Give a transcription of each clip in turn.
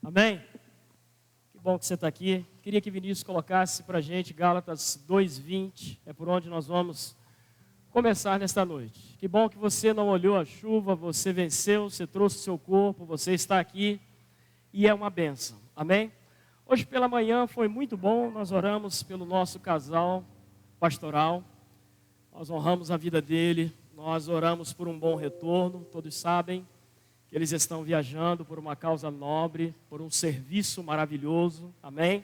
Amém? Que bom que você está aqui. Queria que Vinícius colocasse para a gente Gálatas 2:20. É por onde nós vamos começar nesta noite. Que bom que você não olhou a chuva, você venceu, você trouxe o seu corpo, você está aqui e é uma bênção. Amém? Hoje pela manhã foi muito bom, nós oramos pelo nosso casal pastoral. Nós honramos a vida dele, nós oramos por um bom retorno. Todos sabem que eles estão viajando por uma causa nobre, por um serviço maravilhoso, amém?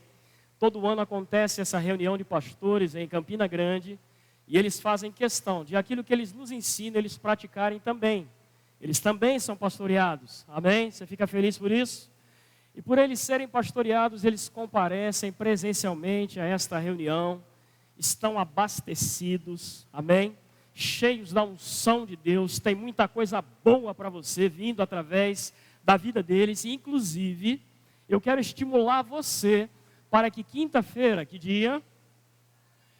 Todo ano acontece essa reunião de pastores em Campina Grande, e eles fazem questão de aquilo que eles nos ensinam, eles praticarem também. Eles também são pastoreados, amém? Você fica feliz por isso? E por eles serem pastoreados, eles comparecem presencialmente a esta reunião, estão abastecidos, amém? Cheios da unção de Deus, tem muita coisa boa para você vindo através da vida deles. E inclusive, eu quero estimular você para que quinta-feira, que dia?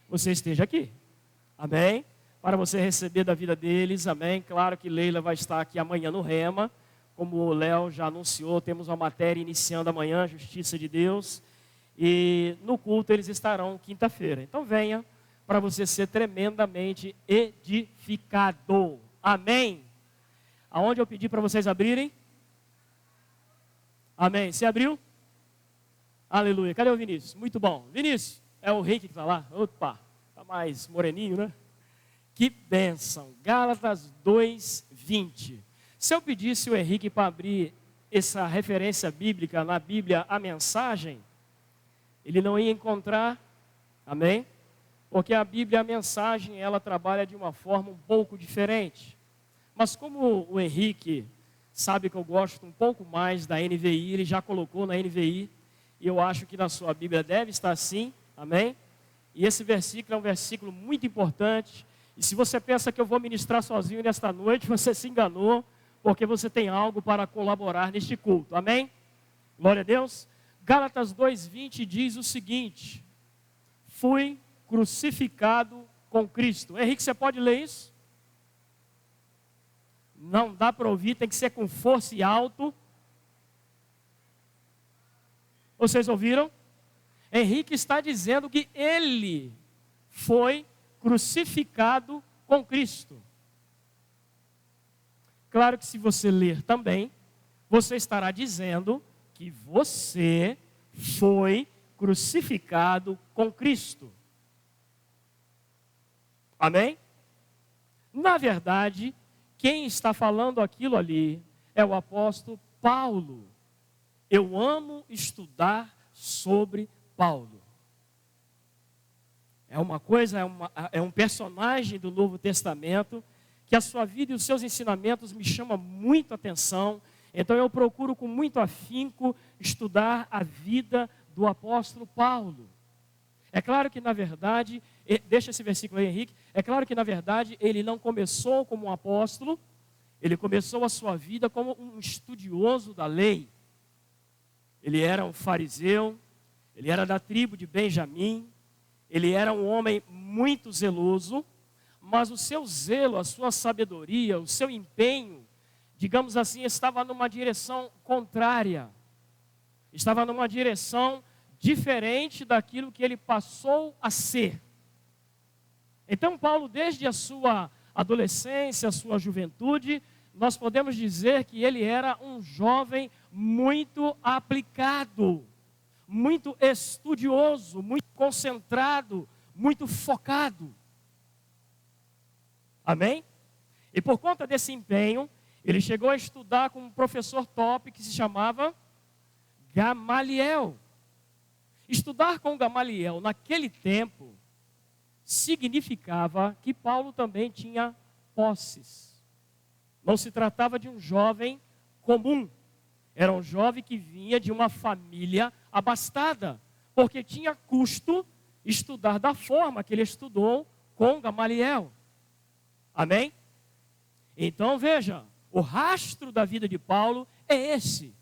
Você esteja aqui, amém? Para você receber da vida deles, amém? Claro que Leila vai estar aqui amanhã no Rema, como o Léo já anunciou, temos uma matéria iniciando amanhã, Justiça de Deus. E no culto eles estarão quinta-feira, então venha, para você ser tremendamente edificado. Amém? Aonde eu pedi para vocês abrirem? Amém. Você abriu? Aleluia. Cadê o Vinícius? Muito bom. Vinícius, é o Henrique que está lá? Opa, está mais moreninho, né? Que bênção. Gálatas 2:20. Se eu pedisse o Henrique para abrir essa referência bíblica na Bíblia, a mensagem, ele não ia encontrar, amém? Porque a Bíblia, a mensagem, ela trabalha de uma forma um pouco diferente. Mas como o Henrique sabe que eu gosto um pouco mais da NVI, ele já colocou na NVI, e eu acho que na sua Bíblia deve estar assim, amém? E esse versículo é um versículo muito importante, e se você pensa que eu vou ministrar sozinho nesta noite, você se enganou, porque você tem algo para colaborar neste culto, amém? Glória a Deus. Gálatas 2:20 diz o seguinte: fui crucificado com Cristo. Henrique, você pode ler isso? Não dá para ouvir, tem que ser com força e alto. Vocês ouviram? Henrique está dizendo que ele foi crucificado com Cristo. Claro que se você ler também, você estará dizendo que você foi crucificado com Cristo. Amém? Na verdade, quem está falando aquilo ali é o apóstolo Paulo. Eu amo estudar sobre Paulo. É um personagem do Novo Testamento que a sua vida e os seus ensinamentos me chamam muito a atenção. Então eu procuro com muito afinco estudar a vida do apóstolo Paulo. É claro que na verdade, deixa esse versículo aí, Henrique, é claro que na verdade ele não começou como um apóstolo, ele começou a sua vida como um estudioso da lei. Ele era um fariseu, ele era da tribo de Benjamim, ele era um homem muito zeloso, mas o seu zelo, a sua sabedoria, o seu empenho, digamos assim, estava numa direção contrária, estava numa direção diferente daquilo que ele passou a ser. Então Paulo, desde a sua adolescência, a sua juventude, nós podemos dizer que ele era um jovem muito aplicado, muito estudioso, muito concentrado, muito focado. Amém? E por conta desse empenho, ele chegou a estudar com um professor top que se chamava Gamaliel. Estudar com Gamaliel naquele tempo significava que Paulo também tinha posses. Não se tratava de um jovem comum. Era um jovem que vinha de uma família abastada, porque tinha custo estudar da forma que ele estudou com Gamaliel. Amém? Então veja, o rastro da vida de Paulo é esse.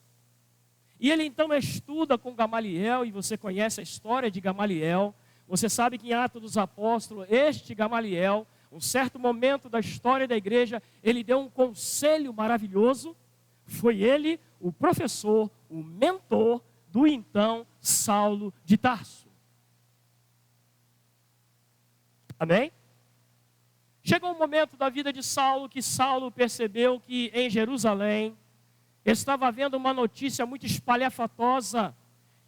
E ele então estuda com Gamaliel, e você conhece a história de Gamaliel. Você sabe que em Atos dos Apóstolos, este Gamaliel, um certo momento da história da igreja, ele deu um conselho maravilhoso. Foi ele o professor, o mentor do então Saulo de Tarso. Amém? Chegou um momento da vida de Saulo que Saulo percebeu que em Jerusalém estava havendo uma notícia muito espalhafatosa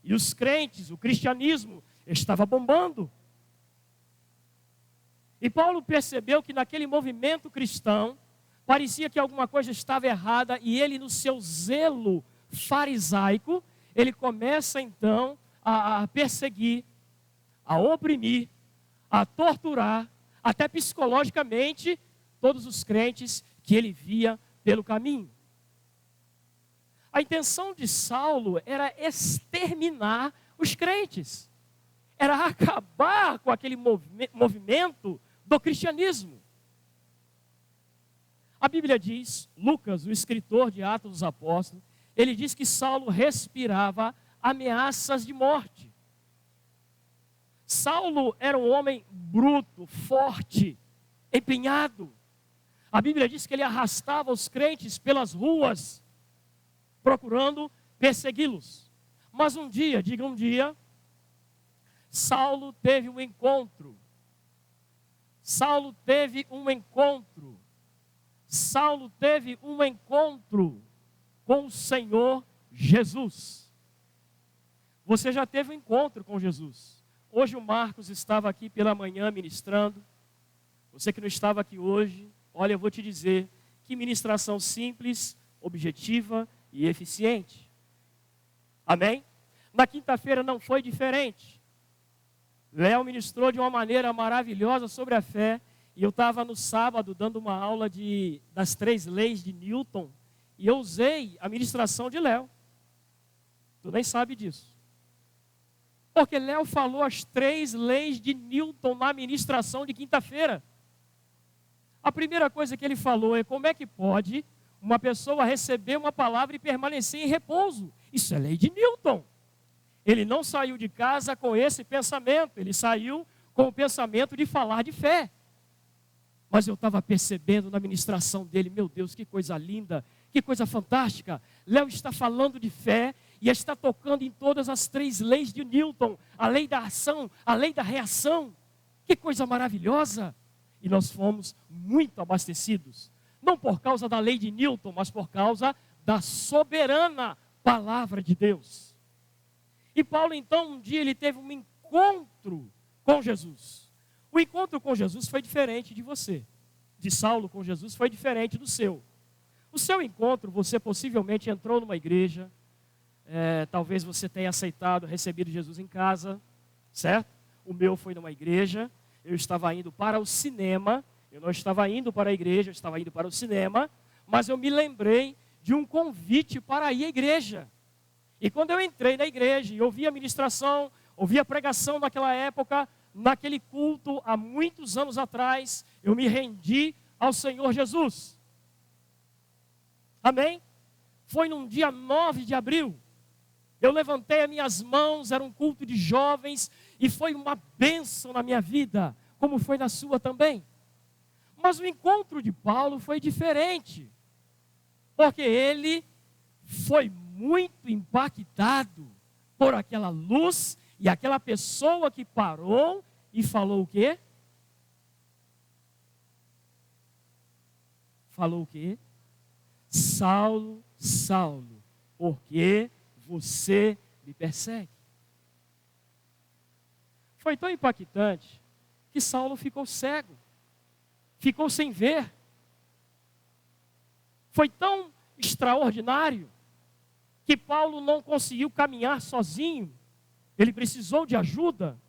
e os crentes, o cristianismo, estava bombando. E Paulo percebeu que naquele movimento cristão parecia que alguma coisa estava errada e ele, no seu zelo farisaico, ele começa então a perseguir, a oprimir, a torturar, até psicologicamente, todos os crentes que ele via pelo caminho. A intenção de Saulo era exterminar os crentes, era acabar com aquele movimento do cristianismo. A Bíblia diz, Lucas, o escritor de Atos dos Apóstolos, ele diz que Saulo respirava ameaças de morte. Saulo era um homem bruto, forte, empenhado. A Bíblia diz que ele arrastava os crentes pelas ruas, procurando persegui-los. Mas um dia, diga um dia, Saulo teve um encontro. Saulo teve um encontro. Saulo teve um encontro com o Senhor Jesus. Você já teve um encontro com Jesus. Hoje o Marcos estava aqui pela manhã ministrando. Você que não estava aqui hoje, olha, eu vou te dizer, que ministração simples, objetiva e eficiente. Amém? Na quinta-feira não foi diferente. Léo ministrou de uma maneira maravilhosa sobre a fé. E eu estava no sábado dando uma aula das 3 leis de Newton. E eu usei a ministração de Léo. Tu nem sabe disso. Porque Léo falou as 3 leis de Newton na ministração de quinta-feira. A primeira coisa que ele falou é como é que pode uma pessoa receber uma palavra e permanecer em repouso. Isso é lei de Newton. Ele não saiu de casa com esse pensamento. Ele saiu com o pensamento de falar de fé. Mas eu estava percebendo na ministração dele, meu Deus, que coisa linda, que coisa fantástica. Léo está falando de fé e está tocando em todas as 3 leis de Newton. A lei da ação, a lei da reação. Que coisa maravilhosa. E nós fomos muito abastecidos. Não por causa da lei de Newton, mas por causa da soberana palavra de Deus. E Paulo, então, um dia ele teve um encontro com Jesus. O encontro com Jesus foi diferente de você. De Saulo com Jesus foi diferente do seu. O seu encontro, você possivelmente entrou numa igreja, talvez você tenha aceitado, recebido Jesus em casa, certo? O meu foi numa igreja, eu estava indo para o cinema, eu não estava indo para a igreja, eu estava indo para o cinema, mas eu me lembrei de um convite para ir à igreja. E quando eu entrei na igreja e ouvi a ministração, ouvi a pregação naquela época, naquele culto, há muitos anos atrás, eu me rendi ao Senhor Jesus. Amém? Foi num dia 9 de abril. Eu levantei as minhas mãos, era um culto de jovens, e foi uma bênção na minha vida, como foi na sua também. Mas o encontro de Paulo foi diferente, porque ele foi muito impactado por aquela luz e aquela pessoa que parou e falou o quê? Falou o quê? Saulo, Saulo, por que você me persegue? Foi tão impactante que Saulo ficou cego, ficou sem ver. Foi tão extraordinário que Paulo não conseguiu caminhar sozinho. Ele precisou de ajuda.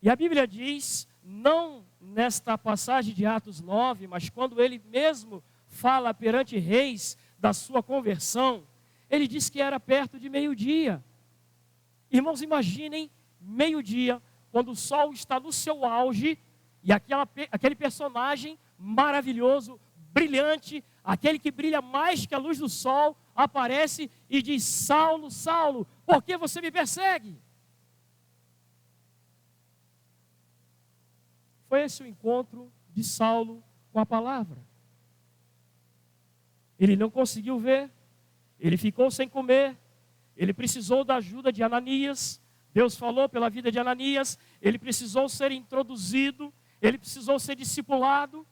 E a Bíblia diz, não nesta passagem de Atos 9, mas quando ele mesmo fala perante reis da sua conversão, ele diz que era perto de meio-dia. Irmãos, imaginem meio-dia, quando o sol está no seu auge, e aquele personagem maravilhoso, brilhante, aquele que brilha mais que a luz do sol, aparece e diz, Saulo, Saulo, por que você me persegue? Foi esse o encontro de Saulo com a palavra. Ele não conseguiu ver, ele ficou sem comer, ele precisou da ajuda de Ananias, Deus falou pela vida de Ananias, ele precisou ser introduzido, ele precisou ser discipulado,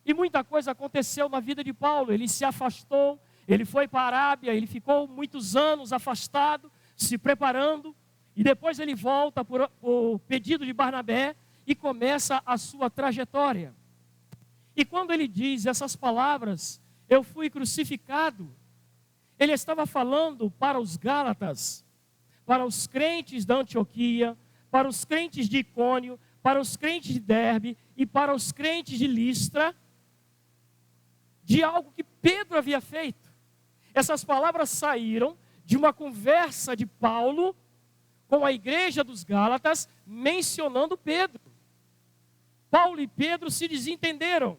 e muita coisa aconteceu na vida de Paulo. Ele se afastou, ele foi para a Arábia, ele ficou muitos anos afastado, se preparando, e depois ele volta por pedido de Barnabé e começa a sua trajetória. E quando ele diz essas palavras, eu fui crucificado, ele estava falando para os Gálatas, para os crentes da Antioquia, para os crentes de Icônio, para os crentes de Derbe e para os crentes de Listra, de algo que Pedro havia feito. Essas palavras saíram de uma conversa de Paulo com a igreja dos Gálatas, mencionando Pedro. Paulo e Pedro se desentenderam,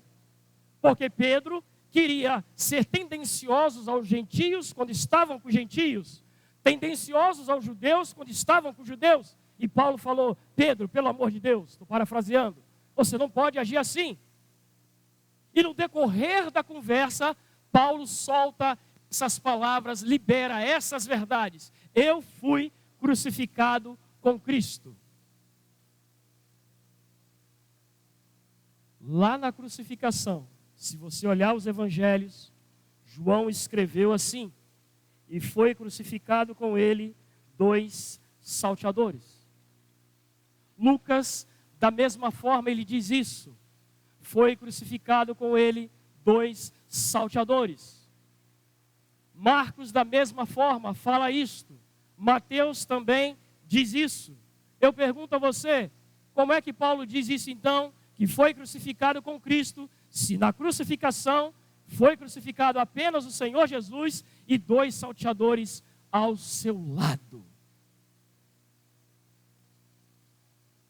porque Pedro queria ser tendenciosos aos gentios quando estavam com os gentios, tendenciosos aos judeus quando estavam com os judeus. E Paulo falou: Pedro, pelo amor de Deus, estou parafraseando, você não pode agir assim. E no decorrer da conversa, Paulo solta essas palavras, libera essas verdades. Eu fui crucificado com Cristo. Lá na crucificação, se você olhar os evangelhos, João escreveu assim: e foi crucificado com ele 2 salteadores. Lucas, da mesma forma, ele diz isso: foi crucificado com ele 2 salteadores. Marcos, da mesma forma, fala isto. Mateus também diz isso. Eu pergunto a você, como é que Paulo diz isso então, que foi crucificado com Cristo, se na crucificação foi crucificado apenas o Senhor Jesus e 2 salteadores ao seu lado?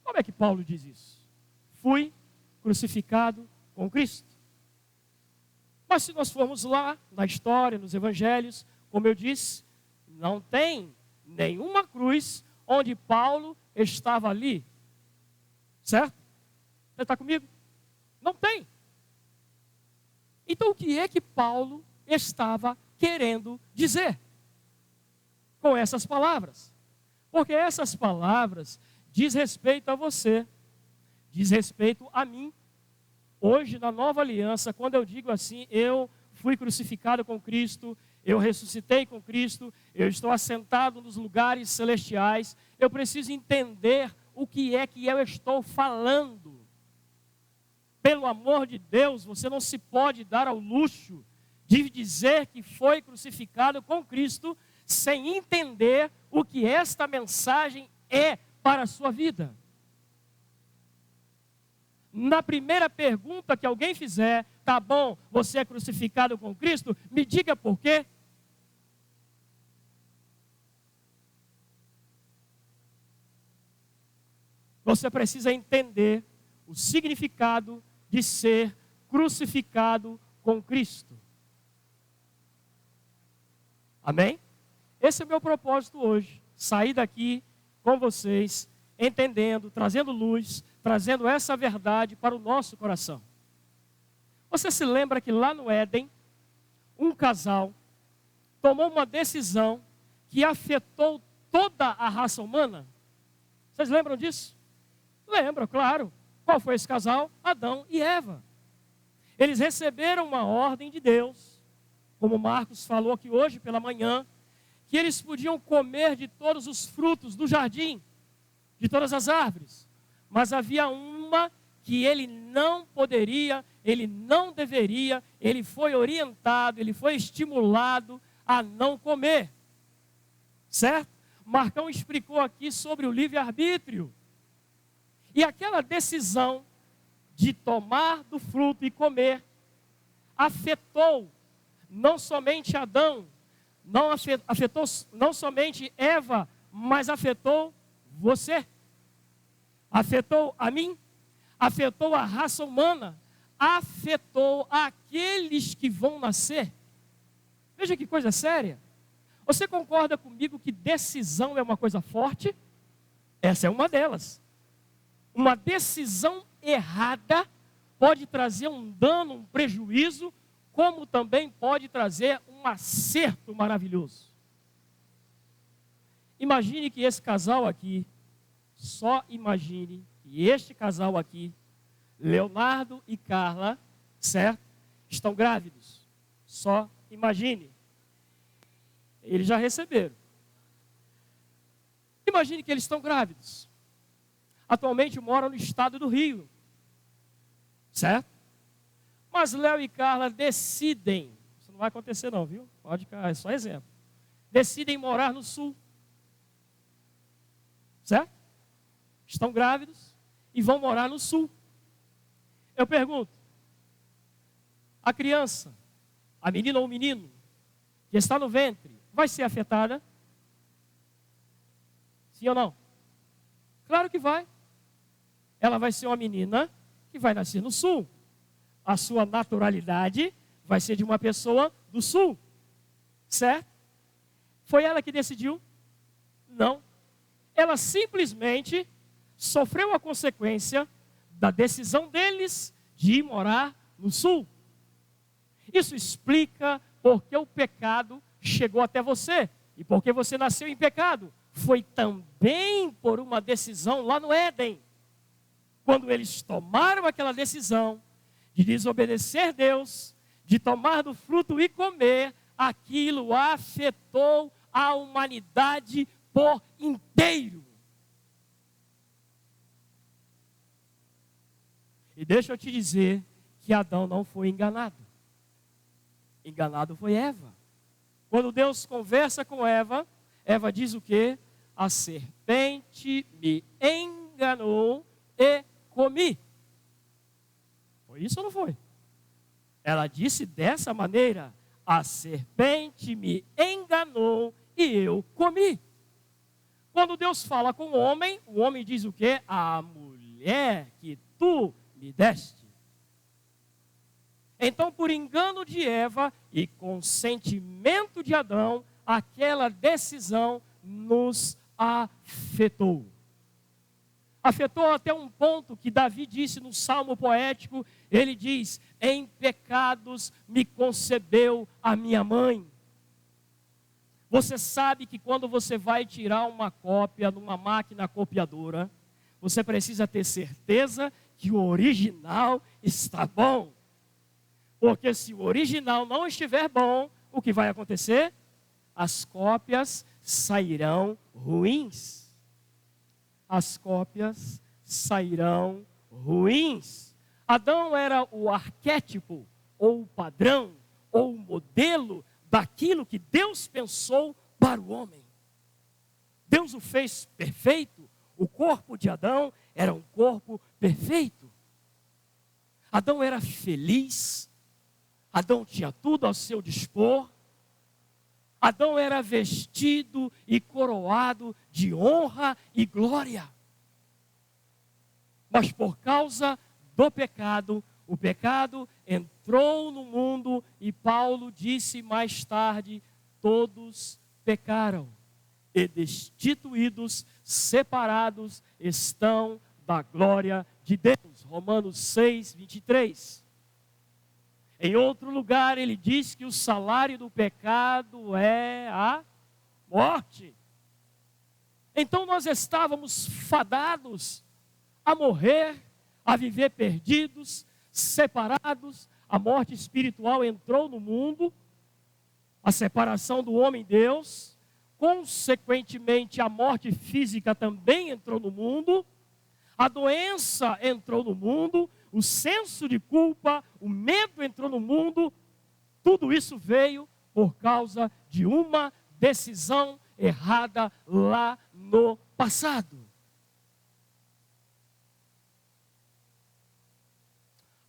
Como é que Paulo diz isso? Fui crucificado com Cristo. Mas se nós formos lá na história, nos evangelhos, como eu disse, não tem nenhuma cruz onde Paulo estava ali. Certo? Você está comigo? Não tem. Então o que é que Paulo estava querendo dizer com essas palavras? Porque essas palavras diz respeito a você, diz respeito a mim. Hoje, na nova aliança, quando eu digo assim, eu fui crucificado com Cristo, eu ressuscitei com Cristo, eu estou assentado nos lugares celestiais, eu preciso entender o que é que eu estou falando. Pelo amor de Deus, você não se pode dar ao luxo de dizer que foi crucificado com Cristo sem entender o que esta mensagem é para a sua vida. Na primeira pergunta que alguém fizer, tá bom, você é crucificado com Cristo, me diga por quê. Você precisa entender o significado de ser crucificado com Cristo. Amém? Esse é o meu propósito hoje, sair daqui com vocês, entendendo, trazendo luz, trazendo essa verdade para o nosso coração. Você se lembra que lá no Éden, um casal tomou uma decisão que afetou toda a raça humana? Vocês lembram disso? Lembram, claro. Qual foi esse casal? Adão e Eva. Eles receberam uma ordem de Deus, como Marcos falou aqui hoje pela manhã, que eles podiam comer de todos os frutos do jardim, de todas as árvores. Mas havia uma que ele não poderia, ele não deveria, ele foi orientado, ele foi estimulado a não comer. Certo? Marcão explicou aqui sobre o livre-arbítrio. E aquela decisão de tomar do fruto e comer afetou não somente Adão, não afetou não somente Eva, mas afetou você. Afetou a mim, afetou a raça humana, afetou aqueles que vão nascer. Veja que coisa séria. Você concorda comigo que decisão é uma coisa forte? Essa é uma delas. Uma decisão errada pode trazer um dano, um prejuízo como também pode trazer um acerto maravilhoso. Imagine que esse casal aqui, só imagine que este casal aqui, Leonardo e Carla, certo? Estão grávidos. Só imagine. Eles já receberam. Imagine que eles estão grávidos. Atualmente moram no estado do Rio. Certo? Mas Léo e Carla decidem, isso não vai acontecer não, viu? Pode ficar, é só exemplo. Decidem morar no sul. Certo? Estão grávidos e vão morar no sul. Eu pergunto, a criança, a menina ou o menino, que está no ventre, vai ser afetada? Sim ou não? Claro que vai. Ela vai ser uma menina que vai nascer no sul. A sua naturalidade vai ser de uma pessoa do sul. Certo? Foi ela que decidiu? Não. Ela simplesmente sofreu a consequência da decisão deles de ir morar no sul. Isso explica porque o pecado chegou até você e porque você nasceu em pecado. Foi também por uma decisão lá no Éden. Quando eles tomaram aquela decisão de desobedecer Deus, de tomar do fruto e comer, aquilo afetou a humanidade por inteiro. E deixa eu te dizer que Adão não foi enganado. Enganado foi Eva. Quando Deus conversa com Eva, Eva diz o quê? A serpente me enganou e comi. Foi isso ou não foi? Ela disse dessa maneira, a serpente me enganou e eu comi. Quando Deus fala com o homem diz o quê? A mulher que tu me deste. Então, por engano de Eva e consentimento de Adão, aquela decisão nos afetou. Afetou até um ponto que Davi disse no Salmo poético, ele diz, em pecados me concebeu a minha mãe. Você sabe que quando você vai tirar uma cópia numa máquina copiadora, você precisa ter certeza que o original está bom. Porque se o original não estiver bom, o que vai acontecer? As cópias sairão ruins. As cópias sairão ruins. Adão era o arquétipo, ou o padrão, ou o modelo daquilo que Deus pensou para o homem. Deus o fez perfeito. O corpo de Adão era um corpo perfeito. Adão era feliz. Adão tinha tudo ao seu dispor. Adão era vestido e coroado de honra e glória. Mas por causa do pecado, o pecado entrou no mundo e Paulo disse mais tarde, todos pecaram e destituídos, separados estão da glória de Deus. Romanos 6, 23. Em outro lugar, ele diz que o salário do pecado é a morte. Então nós estávamos fadados a morrer, a viver perdidos, separados. A morte espiritual entrou no mundo, a separação do homem e Deus. Consequentemente, a morte física também entrou no mundo. A doença entrou no mundo. O senso de culpa, o medo entrou no mundo, tudo isso veio por causa de uma decisão errada lá no passado.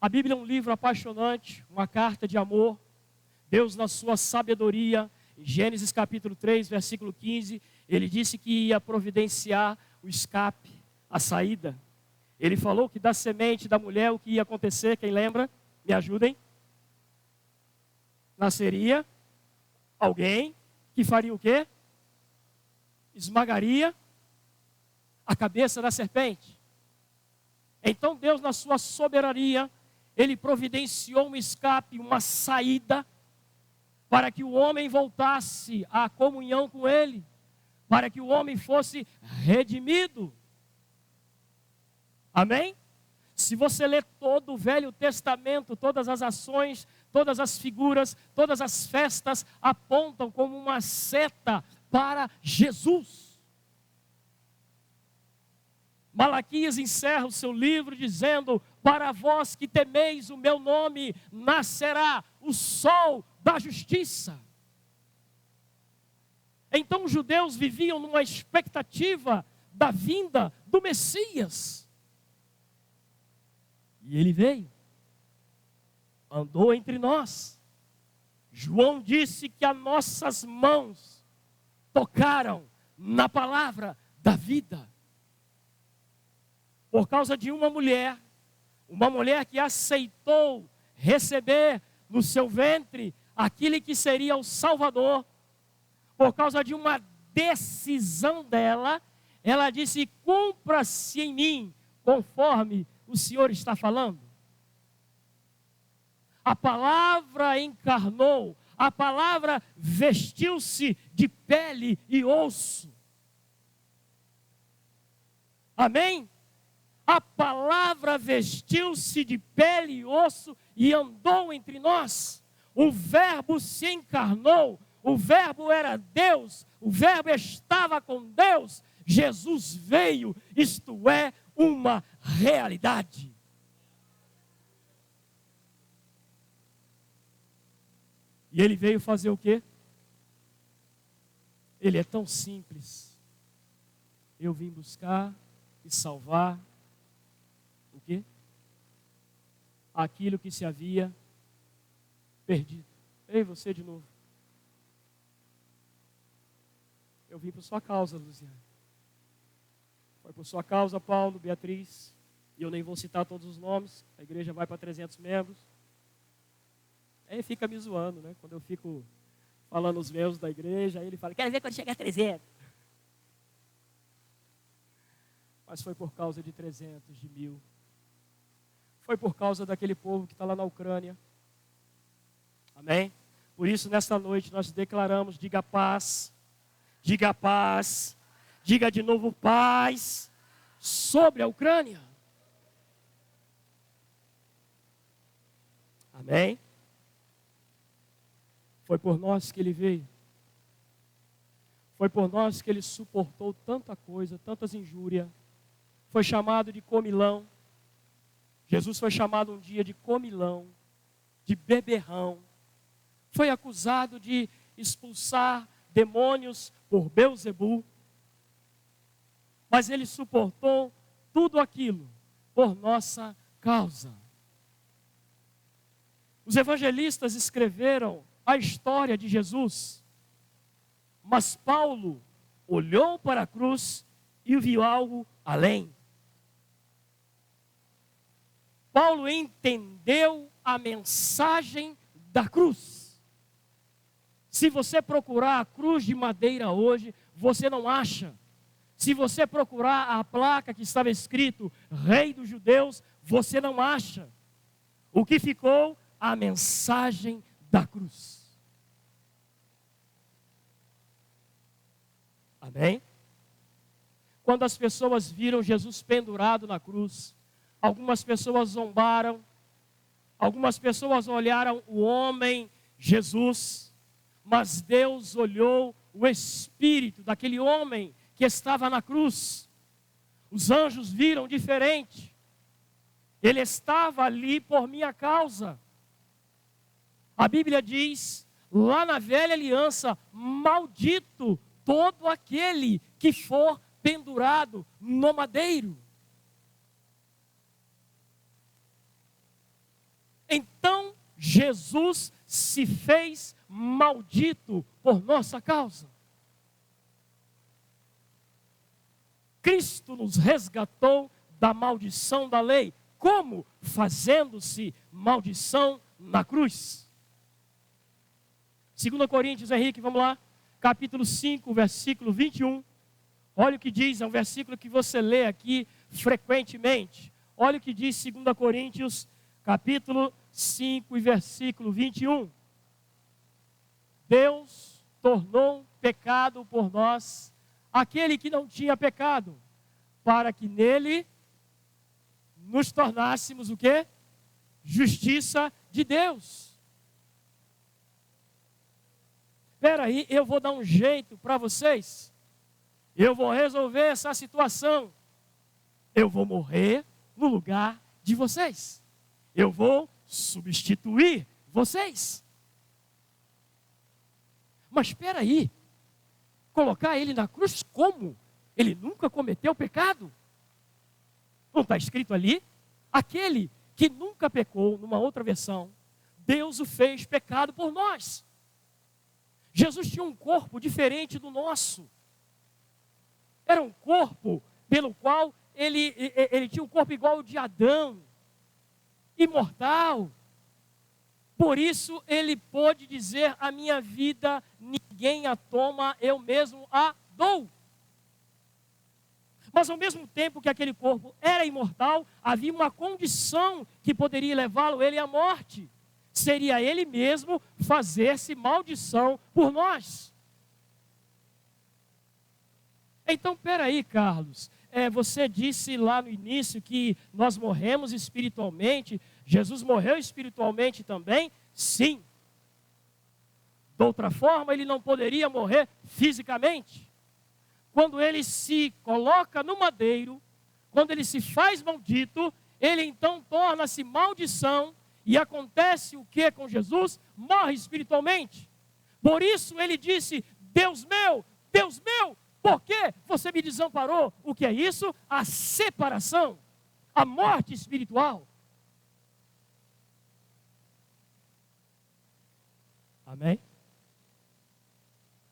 A Bíblia é um livro apaixonante, uma carta de amor. Deus, na sua sabedoria, em Gênesis capítulo 3, versículo 15, ele disse que ia providenciar o escape, a saída. Ele falou que da semente da mulher o que ia acontecer, quem lembra? Me ajudem. Nasceria alguém que faria o quê? Esmagaria a cabeça da serpente. Então Deus, na sua soberania, ele providenciou um escape, uma saída, para que o homem voltasse à comunhão com ele, para que o homem fosse redimido. Amém? Se você ler todo o Velho Testamento, todas as ações, todas as figuras, todas as festas apontam como uma seta para Jesus. Malaquias encerra o seu livro dizendo: para vós que temeis o meu nome, nascerá o sol da justiça. Então os judeus viviam numa expectativa da vinda do Messias. E ele veio, andou entre nós. João disse que as nossas mãos tocaram na palavra da vida. Por causa de uma mulher que aceitou receber no seu ventre aquele que seria o Salvador, por causa de uma decisão dela, ela disse: cumpra-se em mim conforme o Senhor está falando. A palavra encarnou, a palavra vestiu-se de pele e osso. Amém? A palavra vestiu-se de pele e osso e andou entre nós. O Verbo se encarnou, o Verbo era Deus, o Verbo estava com Deus. Jesus veio, isto é uma realidade. E ele veio fazer o quê? Ele é tão simples. Eu vim buscar e salvar o quê? Aquilo que se havia perdido. Ei, você de novo. Eu vim por sua causa, Luciana. Foi por sua causa, Paulo, Beatriz. E eu nem vou citar todos os nomes. A igreja vai para 300 membros. Aí fica me zoando, né? Quando eu fico falando os membros da igreja, aí ele fala: quero ver quando chegar a 300. Mas foi por causa de 300, de 1000. Foi por causa daquele povo que está lá na Ucrânia. Amém? Por isso, nesta noite, nós declaramos: diga paz, diga paz, diga de novo paz sobre a Ucrânia. Amém? Foi por nós que ele veio. Foi por nós que ele suportou tanta coisa, tantas injúrias. Foi chamado de comilão. Jesus foi chamado um dia de comilão, de beberrão. Foi acusado de expulsar demônios por Belzebu. Mas ele suportou tudo aquilo por nossa causa. Os evangelistas escreveram a história de Jesus, mas Paulo olhou para a cruz e viu algo além. Paulo entendeu a mensagem da cruz. Se você procurar a cruz de madeira hoje, você não acha. Se você procurar a placa que estava escrito Rei dos Judeus, você não acha. O que ficou? A mensagem da cruz. Amém? Quando as pessoas viram Jesus pendurado na cruz, algumas pessoas zombaram, algumas pessoas olharam o homem Jesus, mas Deus olhou o espírito daquele homem que estava na cruz. Os anjos viram diferente. Ele estava ali por minha causa. A Bíblia diz, lá na velha aliança: maldito todo aquele que for pendurado no madeiro. Então, Jesus se fez maldito por nossa causa. Cristo nos resgatou da maldição da lei. Como? Fazendo-se maldição na cruz. 2 Coríntios, Henrique, vamos lá. Capítulo 5, versículo 21. Olha o que diz, é um versículo que você lê aqui frequentemente. Olha o que diz 2 Coríntios, capítulo 5 e versículo 21. Deus tornou pecado por nós aquele que não tinha pecado, para que nele nos tornássemos o quê? Justiça de Deus. Espera aí, eu vou dar um jeito para vocês. Eu vou resolver essa situação. Eu vou morrer no lugar de vocês. Eu vou substituir vocês. Mas espera aí, colocar ele na cruz como? Ele nunca cometeu pecado? Não está escrito ali? Aquele que nunca pecou, numa outra versão, Deus o fez pecado por nós. Jesus tinha um corpo diferente do nosso. Era um corpo pelo qual ele tinha um corpo igual ao de Adão, imortal. Por isso ele pôde dizer: a minha vida ninguém a toma, eu mesmo a dou. Mas ao mesmo tempo que aquele corpo era imortal, havia uma condição que poderia levá-lo ele à morte. Seria ele mesmo fazer-se maldição por nós. Então, peraí, Carlos, você disse lá no início que nós morremos espiritualmente. Jesus morreu espiritualmente também? Sim. De outra forma, ele não poderia morrer fisicamente. Quando ele se coloca no madeiro, quando ele se faz maldito, ele então torna-se maldição. E acontece o que com Jesus? Morre espiritualmente. Por isso ele disse: Deus meu, por que você me desamparou? O que é isso? A separação, a morte espiritual. Amém?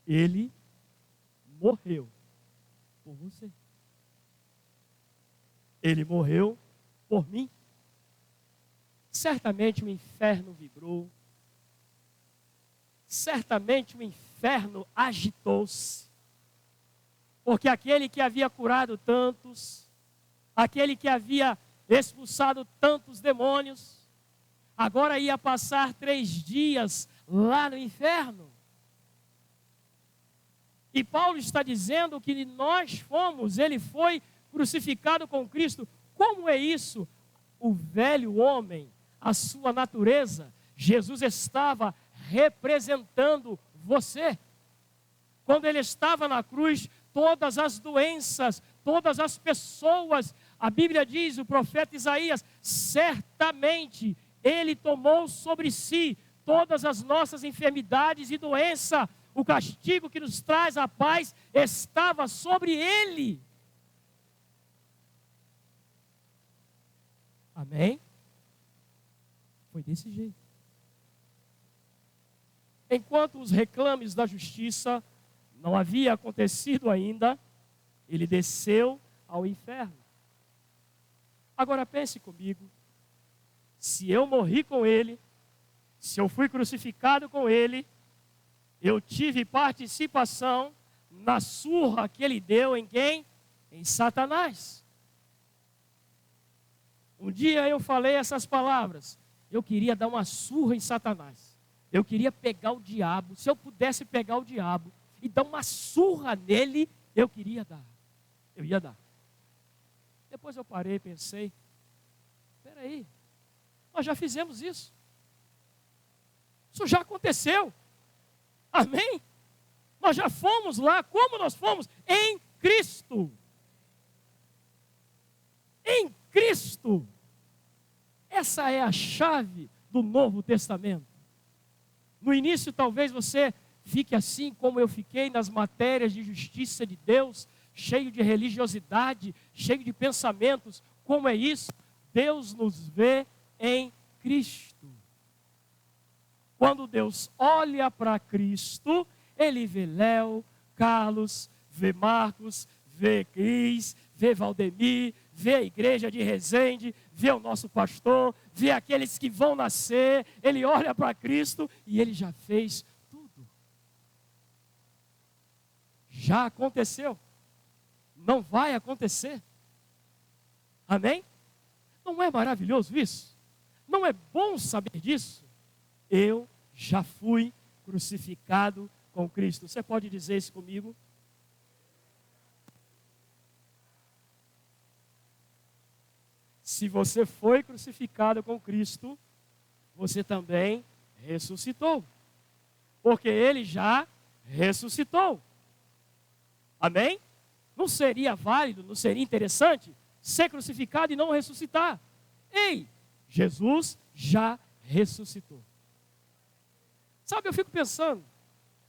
Ele morreu por você. Ele morreu por mim. Certamente o inferno vibrou. Certamente o inferno agitou-se. Porque aquele que havia curado tantos, aquele que havia expulsado tantos demônios, agora ia passar 3 dias lá no inferno. E Paulo está dizendo que ele foi crucificado com Cristo. Como é isso? O velho homem, a sua natureza, Jesus estava representando você. Quando ele estava na cruz, todas as doenças, todas as pessoas, a Bíblia diz, o profeta Isaías, certamente ele tomou sobre si todas as nossas enfermidades e doença. O castigo que nos traz a paz estava sobre ele. Amém? Foi desse jeito. Enquanto os reclames da justiça não havia acontecido ainda, ele desceu ao inferno. Agora pense comigo, se eu morri com ele, se eu fui crucificado com ele, eu tive participação na surra que ele deu em quem? Em Satanás. Um dia eu falei essas palavras: eu queria dar uma surra em Satanás. Eu queria pegar o diabo. Se eu pudesse pegar o diabo e dar uma surra nele, eu queria dar. Eu ia dar. Depois eu parei e pensei: espera aí, nós já fizemos isso. Isso já aconteceu. Amém? Nós já fomos lá. Como nós fomos? Em Cristo. Em Cristo. Essa é a chave do Novo Testamento. No início talvez você fique assim como eu fiquei nas matérias de justiça de Deus, cheio de religiosidade, cheio de pensamentos. Como é isso? Deus nos vê em Cristo. Quando Deus olha para Cristo, Ele vê Léo, Carlos, vê Marcos, vê Cris, vê Valdemir, vê a igreja de Resende, vê o nosso pastor, vê aqueles que vão nascer. Ele olha para Cristo e Ele já fez tudo. Já aconteceu. Não vai acontecer. Amém? Não é maravilhoso isso? Não é bom saber disso? Eu já fui crucificado com Cristo. Você pode dizer isso comigo? Se você foi crucificado com Cristo, você também ressuscitou. Porque Ele já ressuscitou. Amém? Não seria válido, não seria interessante ser crucificado e não ressuscitar? Ei, Jesus já ressuscitou. Sabe, eu fico pensando,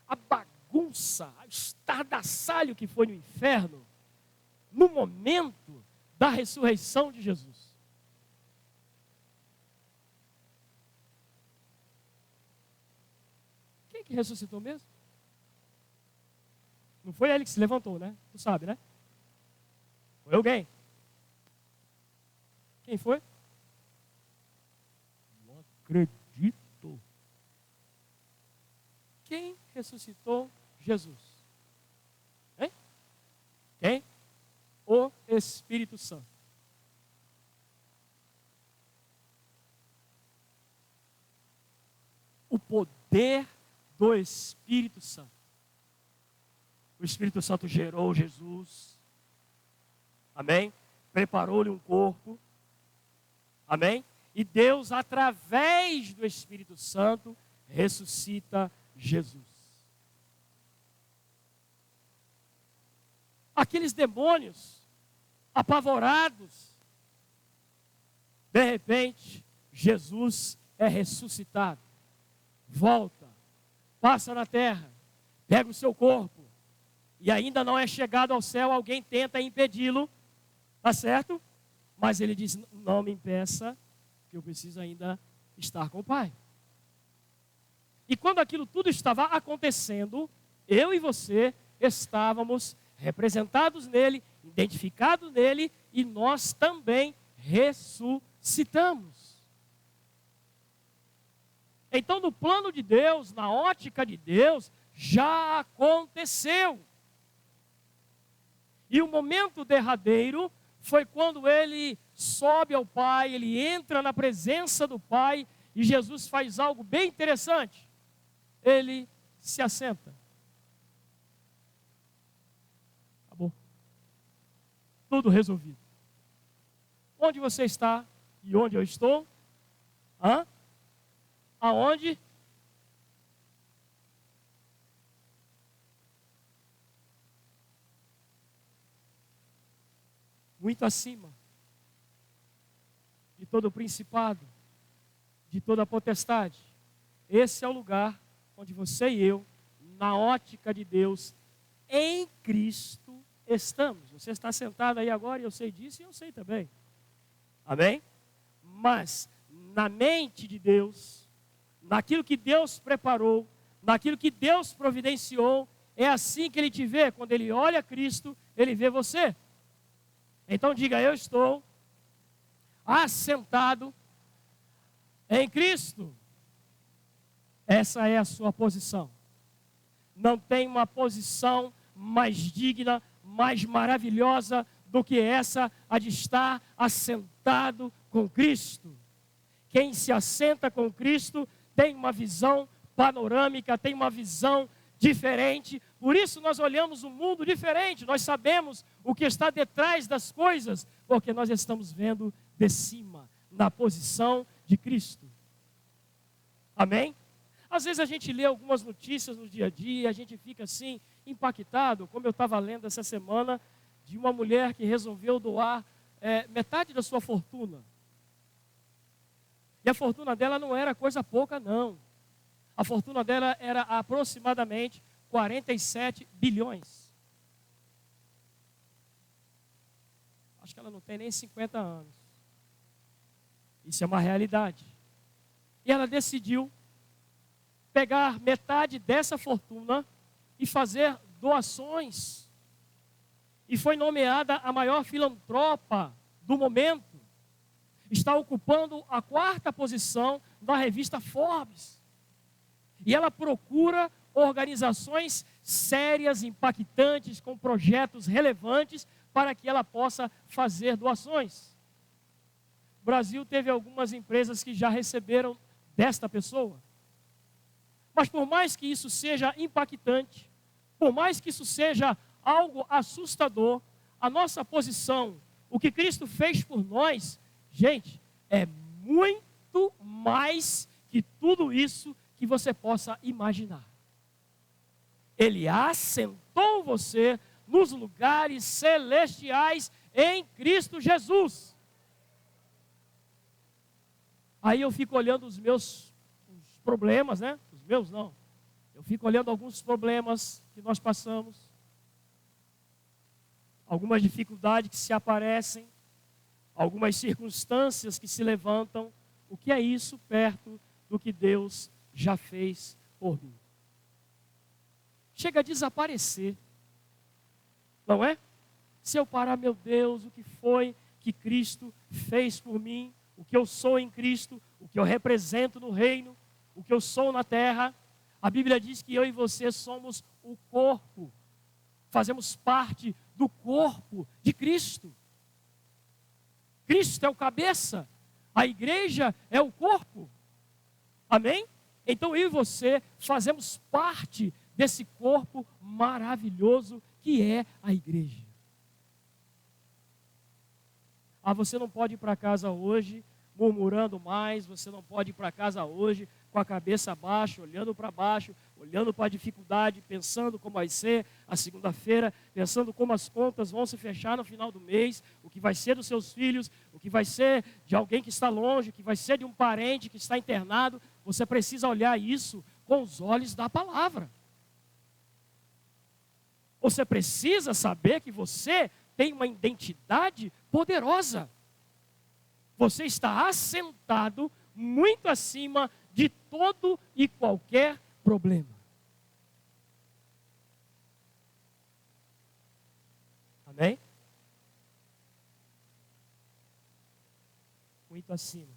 a bagunça, o estardalhaço que foi no inferno, no momento da ressurreição de Jesus. Quem que ressuscitou mesmo? Não foi ele que se levantou, né? Tu sabe, né? Foi alguém. Quem foi? Não acredito. Quem ressuscitou Jesus? Hein? Quem? O Espírito Santo. O poder do Espírito Santo. O Espírito Santo gerou Jesus. Amém? Preparou-lhe um corpo. Amém? E Deus, através do Espírito Santo, ressuscita Jesus. Aqueles demônios apavorados, de repente, Jesus é ressuscitado. Volta, passa na terra, pega o seu corpo, e ainda não é chegado ao céu, alguém tenta impedi-lo, tá certo? Mas ele diz, não me impeça, que eu preciso ainda estar com o Pai. E quando aquilo tudo estava acontecendo, eu e você estávamos representados nele, identificados nele, e nós também ressuscitamos. Então, no plano de Deus, na ótica de Deus, já aconteceu. E o momento derradeiro foi quando ele sobe ao Pai, ele entra na presença do Pai, e Jesus faz algo bem interessante. Ele se assenta. Acabou. Tudo resolvido. Onde você está e onde eu estou? Aonde? Muito acima de todo o principado, de toda a potestade. Esse é o lugar onde você e eu, na ótica de Deus, em Cristo, estamos. Você está sentado aí agora e eu sei disso e eu sei também. Amém? Mas, na mente de Deus, naquilo que Deus preparou, naquilo que Deus providenciou, é assim que Ele te vê. Quando Ele olha Cristo, Ele vê você. Então diga, eu estou assentado em Cristo. Essa é a sua posição. Não tem uma posição mais digna, mais maravilhosa do que essa, a de estar assentado com Cristo. Quem se assenta com Cristo tem uma visão panorâmica, tem uma visão diferente. Por isso nós olhamos um mundo diferente, nós sabemos o que está detrás das coisas, porque nós estamos vendo de cima, na posição de Cristo. Amém? Às vezes a gente lê algumas notícias no dia a dia, a gente fica assim, impactado, como eu estava lendo essa semana, de uma mulher que resolveu doar metade da sua fortuna. E a fortuna dela não era coisa pouca, não. A fortuna dela era aproximadamente 47 bilhões. Acho que ela não tem nem 50 anos. Isso é uma realidade. E ela decidiu pegar metade dessa fortuna e fazer doações. E foi nomeada a maior filantropa do momento. Está ocupando a 4ª posição na revista Forbes. E ela procura organizações sérias, impactantes, com projetos relevantes, para que ela possa fazer doações. O Brasil teve algumas empresas que já receberam desta pessoa. Mas por mais que isso seja impactante, por mais que isso seja algo assustador, a nossa posição, o que Cristo fez por nós, gente, é muito mais que tudo isso que você possa imaginar. Ele assentou você nos lugares celestiais em Cristo Jesus. Aí eu fico olhando os problemas, né? Os meus não. Eu fico olhando alguns problemas que nós passamos, algumas dificuldades que se aparecem, algumas circunstâncias que se levantam. O que é isso perto do que Deus já fez por mim? Chega a desaparecer, não é? Se eu parar, meu Deus, o que foi que Cristo fez por mim, o que eu sou em Cristo, o que eu represento no reino, o que eu sou na terra. A Bíblia diz que eu e você somos o corpo, fazemos parte do corpo de Cristo. Cristo é o cabeça, a igreja é o corpo. Amém? Então eu e você fazemos parte desse corpo maravilhoso que é a igreja. Você não pode ir para casa hoje murmurando mais, você não pode ir para casa hoje com a cabeça baixa, olhando para baixo, olhando para a dificuldade, pensando como vai ser a segunda-feira, pensando como as contas vão se fechar no final do mês, o que vai ser dos seus filhos, o que vai ser de alguém que está longe, o que vai ser de um parente que está internado. Você precisa olhar isso com os olhos da palavra. Você precisa saber que você tem uma identidade poderosa. Você está assentado muito acima de todo e qualquer problema. Amém? Muito acima.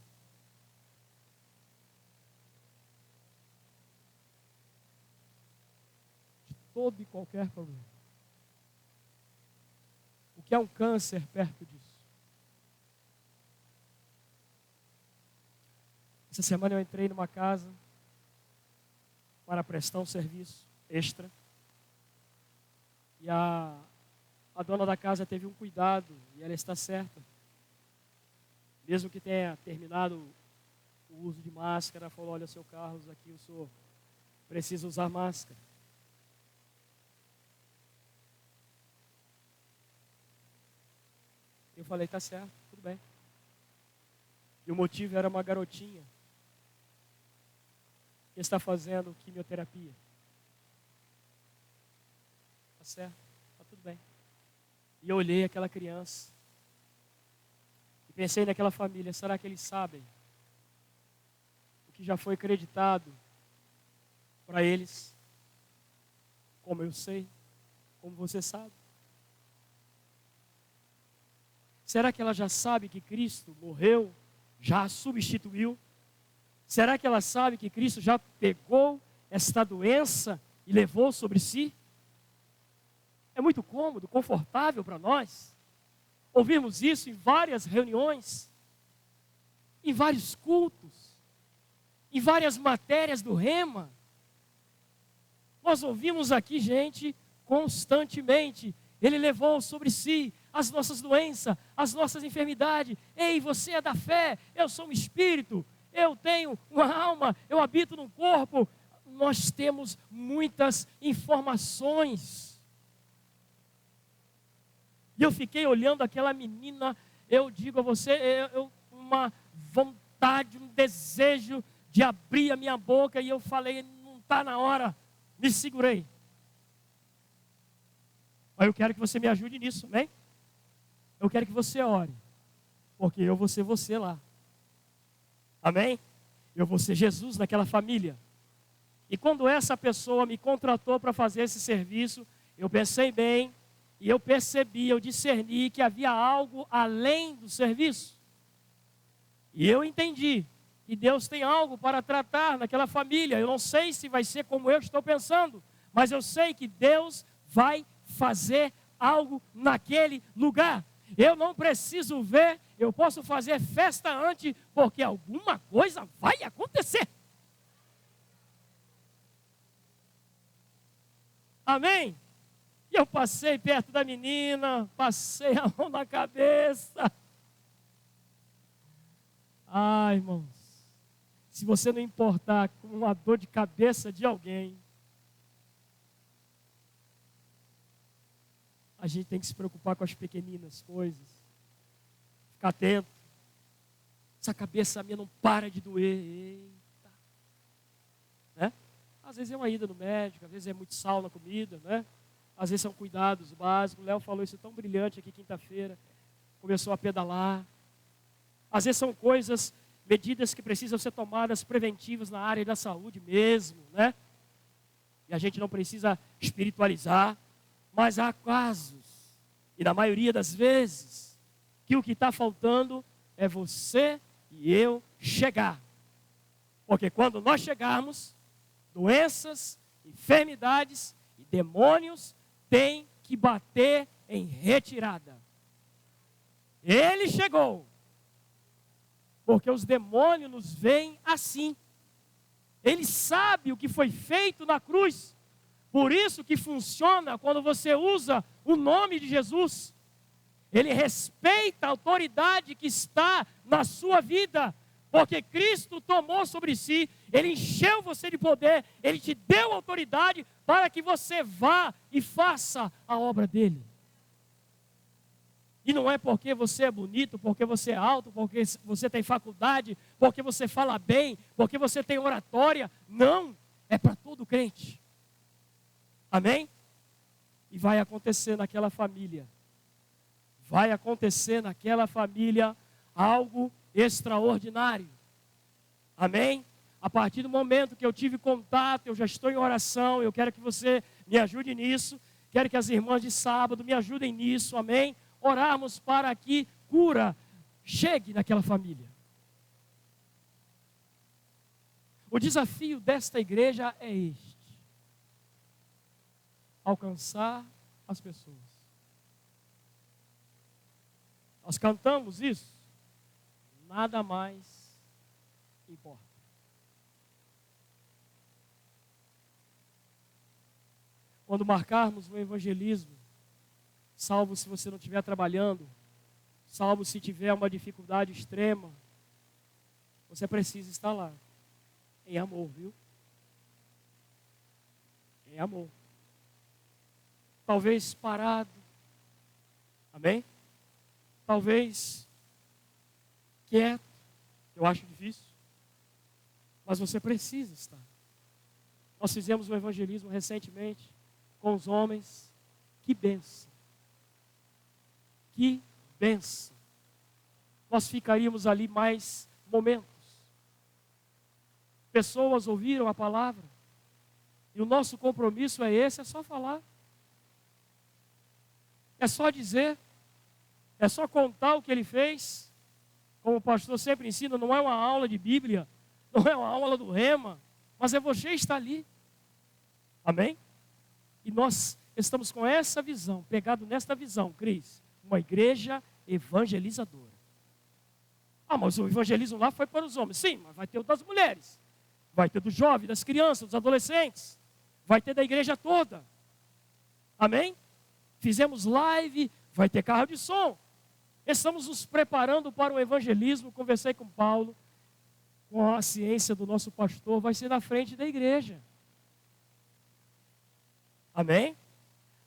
De todo e qualquer problema. O que é um câncer perto disso? Essa semana eu entrei numa casa para prestar um serviço extra. E a dona da casa teve um cuidado, e ela está certa. Mesmo que tenha terminado o uso de máscara, ela falou: olha, seu Carlos, aqui o senhor precisa usar máscara. Eu falei: está certo, tudo bem. E o motivo era uma garotinha que está fazendo quimioterapia. Está certo, está tudo bem. E eu olhei aquela criança e pensei naquela família: será que eles sabem o que já foi acreditado para eles? Como eu sei, como você sabe. Será que ela já sabe que Cristo morreu, já a substituiu? Será que ela sabe que Cristo já pegou esta doença e levou sobre si? É muito cômodo, confortável para nós ouvirmos isso em várias reuniões, em vários cultos, em várias matérias do Rema. Nós ouvimos aqui, gente, constantemente: Ele levou sobre si as nossas doenças, as nossas enfermidades. Ei, você é da fé, eu sou um espírito, eu tenho uma alma, eu habito num corpo. Nós temos muitas informações. E eu fiquei olhando aquela menina, eu digo a você, uma vontade, um desejo de abrir a minha boca, e eu falei: não está na hora, me segurei. Mas eu quero que você me ajude nisso, amém? Eu quero que você ore, porque eu vou ser você lá. Amém? Eu vou ser Jesus naquela família. E quando essa pessoa me contratou para fazer esse serviço, eu pensei bem, e eu percebi, eu discerni que havia algo além do serviço. E eu entendi que Deus tem algo para tratar naquela família. Eu não sei se vai ser como eu estou pensando, mas eu sei que Deus vai fazer algo naquele lugar. Eu não preciso ver, eu posso fazer festa antes, porque alguma coisa vai acontecer. Amém? E eu passei perto da menina, passei a mão na cabeça. Ai, irmãos, se você não importar com uma dor de cabeça de alguém, a gente tem que se preocupar com as pequeninas coisas. Ficar atento. Essa cabeça minha não para de doer. Eita. Né? Às vezes é uma ida no médico, às vezes é muito sal na comida, né? Às vezes são cuidados básicos. O Léo falou isso tão brilhante aqui quinta-feira. Começou a pedalar. Às vezes são coisas, medidas que precisam ser tomadas preventivas na área da saúde mesmo, né? E a gente não precisa espiritualizar. Mas há casos, e na maioria das vezes, que o que está faltando é você e eu chegar. Porque quando nós chegarmos, doenças, enfermidades e demônios têm que bater em retirada. Ele chegou. Porque os demônios nos veem assim. Ele sabe o que foi feito na cruz. Por isso que funciona quando você usa o nome de Jesus. Ele respeita a autoridade que está na sua vida. Porque Cristo tomou sobre si, Ele encheu você de poder, Ele te deu autoridade para que você vá e faça a obra dEle. E não é porque você é bonito, porque você é alto, porque você tem faculdade, porque você fala bem, porque você tem oratória. Não, é para todo crente. Amém? E vai acontecer naquela família. Vai acontecer naquela família algo extraordinário. Amém? A partir do momento que eu tive contato, eu já estou em oração, eu quero que você me ajude nisso. Quero que as irmãs de sábado me ajudem nisso, amém? Orarmos para que cura chegue naquela família. O desafio desta igreja é este: alcançar as pessoas. Nós cantamos isso, nada mais importa. Quando marcarmos o evangelismo, salvo se você não estiver trabalhando, salvo se tiver uma dificuldade extrema, você precisa estar lá, em amor, viu? Em amor. Talvez parado, amém? Talvez quieto, eu acho difícil, mas você precisa estar. Nós fizemos um evangelismo recentemente com os homens, que bênção, que bênção. Nós ficaríamos ali mais momentos. Pessoas ouviram a palavra, e o nosso compromisso é esse, é só falar. É só dizer, é só contar o que ele fez. Como o pastor sempre ensina, não é uma aula de Bíblia, não é uma aula do rema, mas é você estar ali. Amém? E nós estamos com essa visão, pegado nesta visão, Cris, uma igreja evangelizadora. Ah, mas o evangelismo lá foi para os homens. Sim, mas vai ter o das mulheres, vai ter do jovem, das crianças, dos adolescentes, vai ter da igreja toda. Amém? Fizemos live, vai ter carro de som. Estamos nos preparando para o evangelismo. Conversei com Paulo, com a ciência do nosso pastor, vai ser na frente da igreja. Amém?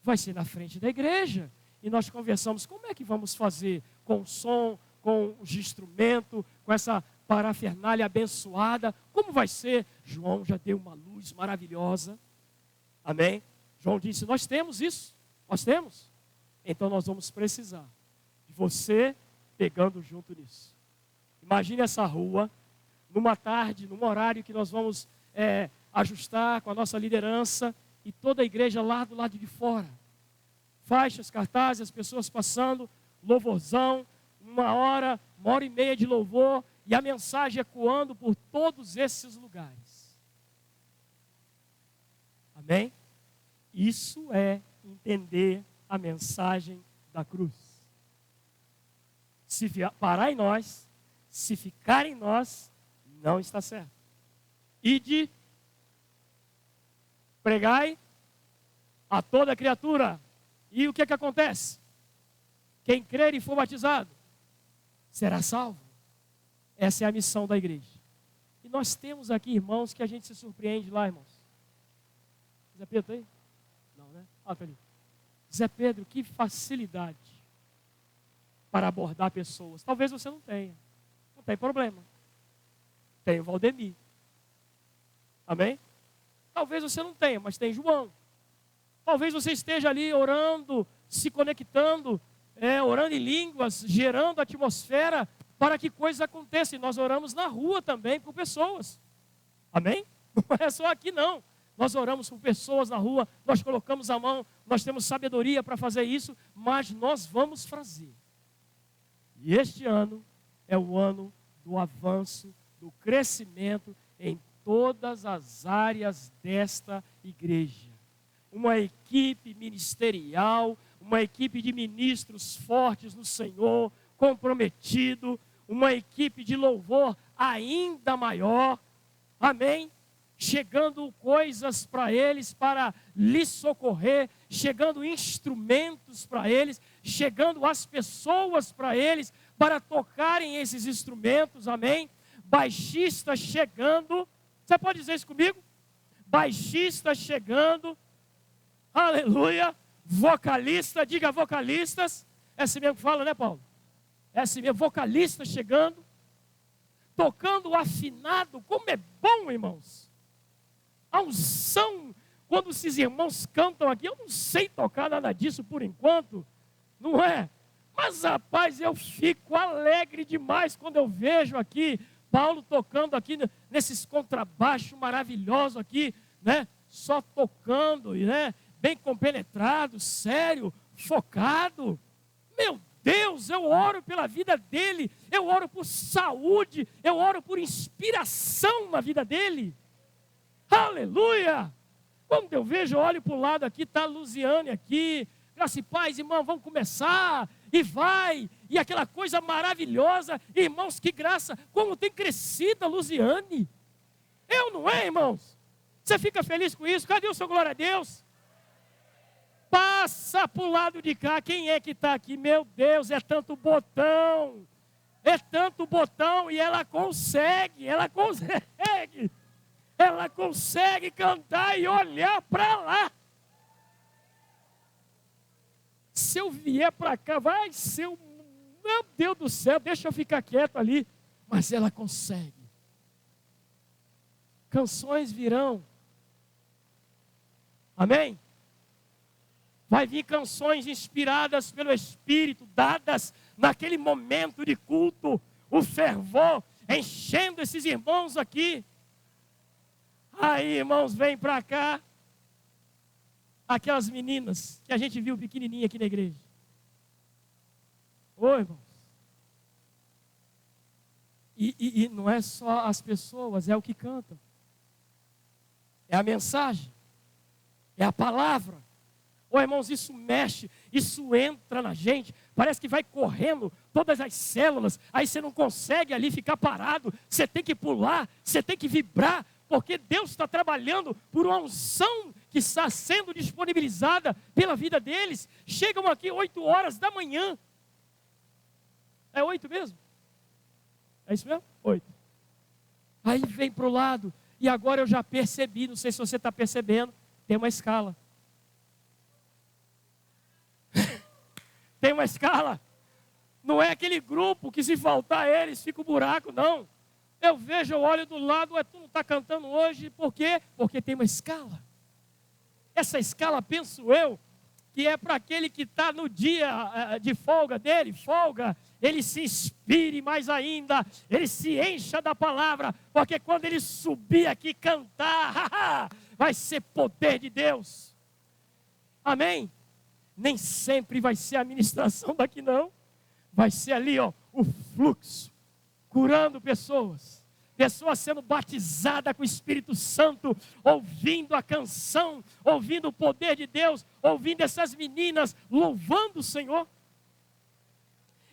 Vai ser na frente da igreja. E nós conversamos, como é que vamos fazer com o som, com os instrumentos, com essa parafernália abençoada? Como vai ser? João já deu uma luz maravilhosa. Amém? João disse, nós temos isso. Nós temos. Então nós vamos precisar de você pegando junto nisso. Imagine essa rua, numa tarde, num horário que nós vamos ajustar com a nossa liderança, e toda a igreja lá do lado de fora. Faixas, cartazes, as pessoas passando, louvorzão, 1 hora, 1 hora e meia de louvor, e a mensagem ecoando por todos esses lugares. Amém? Isso é entender a mensagem da cruz. Se parar em nós, se ficar em nós, não está certo. Ide, pregai a toda criatura. E o que acontece? Quem crer e for batizado será salvo. Essa é a missão da igreja. E nós temos aqui irmãos que a gente se surpreende lá, irmãos. Zé Pedro tá aí? Não, né? Ah, tá ali. Zé Pedro, que facilidade para abordar pessoas. Talvez você não tenha. Não tem problema. Tem o Valdemir. Amém? Talvez você não tenha, mas tem João. Talvez você esteja ali orando, se conectando, orando em línguas, gerando atmosfera para que coisas aconteçam. E nós oramos na rua também por pessoas. Amém? Não é só aqui não. Nós oramos por pessoas na rua, nós colocamos a mão, nós temos sabedoria para fazer isso, mas nós vamos fazer. E este ano é o ano do avanço, do crescimento em todas as áreas desta igreja. Uma equipe ministerial, uma equipe de ministros fortes no Senhor, comprometido, uma equipe de louvor ainda maior, amém? Chegando coisas para eles para lhes socorrer, chegando instrumentos para eles, chegando as pessoas para eles para tocarem esses instrumentos, amém? Baixista chegando, você pode dizer isso comigo? Baixista chegando, aleluia, vocalista, diga vocalistas, é assim mesmo que fala, né, Paulo? É assim mesmo, vocalista chegando, tocando afinado, como é bom, irmãos. A unção, quando esses irmãos cantam aqui, eu não sei tocar nada disso por enquanto, não é? Mas rapaz, eu fico alegre demais quando eu vejo aqui Paulo tocando aqui nesses contrabaixos maravilhosos aqui, né? Só tocando, né? Bem compenetrado, sério, focado. Meu Deus, eu oro pela vida dele, eu oro por saúde, eu oro por inspiração na vida dele. Aleluia! Quando eu vejo, eu olho para o lado aqui, está a Luziane aqui, graça e paz, irmão, vamos começar, e vai, e aquela coisa maravilhosa, irmãos, que graça, como tem crescido a Luziane. Eu não é, irmãos? Você fica feliz com isso? Cadê o seu glória a Deus? Passa para o lado de cá, quem é que está aqui? Meu Deus, é tanto botão, e ela consegue, cantar e olhar para lá. Se eu vier para cá, vai ser meu Deus do céu, deixa eu ficar quieto ali. Mas ela consegue. Canções virão. Amém? Vai vir canções inspiradas pelo Espírito, dadas naquele momento de culto, o fervor, enchendo esses irmãos aqui. Aí, irmãos, vem para cá. Aquelas meninas que a gente viu pequenininha aqui na igreja. Oi, irmãos. E não é só as pessoas, é o que cantam. É a mensagem. É a palavra. Ô, irmãos, isso mexe, isso entra na gente. Parece que vai correndo todas as células. Aí você não consegue ali ficar parado. Você tem que pular, você tem que vibrar. Porque Deus está trabalhando por uma unção que está sendo disponibilizada pela vida deles. Chegam aqui 8 horas da manhã. É 8 mesmo? É isso mesmo? 8. Aí vem para o lado. E agora eu já percebi, não sei se você está percebendo, tem uma escala. Tem uma escala. Não é aquele grupo que se faltar eles fica o buraco, não. Eu vejo, eu olho do lado, tu não está cantando hoje, por quê? Porque tem uma escala. Essa escala, penso eu, que é para aquele que está no dia de folga dele, ele se inspire mais ainda, ele se encha da palavra, porque quando ele subir aqui cantar, vai ser poder de Deus. Amém? Nem sempre vai ser a ministração daqui não, vai ser ali, ó, o fluxo. Curando pessoas sendo batizadas com o Espírito Santo, ouvindo a canção, ouvindo o poder de Deus, ouvindo essas meninas louvando o Senhor.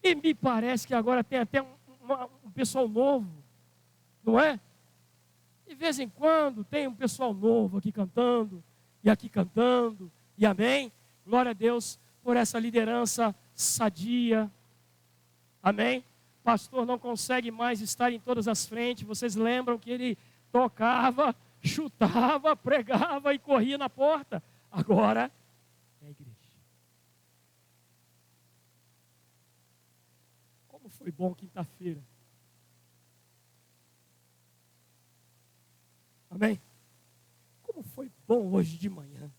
E me parece que agora tem até um pessoal novo, não é? De vez em quando tem um pessoal novo aqui cantando, e amém? Glória a Deus por essa liderança sadia, amém? Pastor não consegue mais estar em todas as frentes, vocês lembram que ele tocava, chutava, pregava e corria na porta, agora é a igreja. Como foi bom quinta-feira. Amém? Como foi bom hoje de manhã.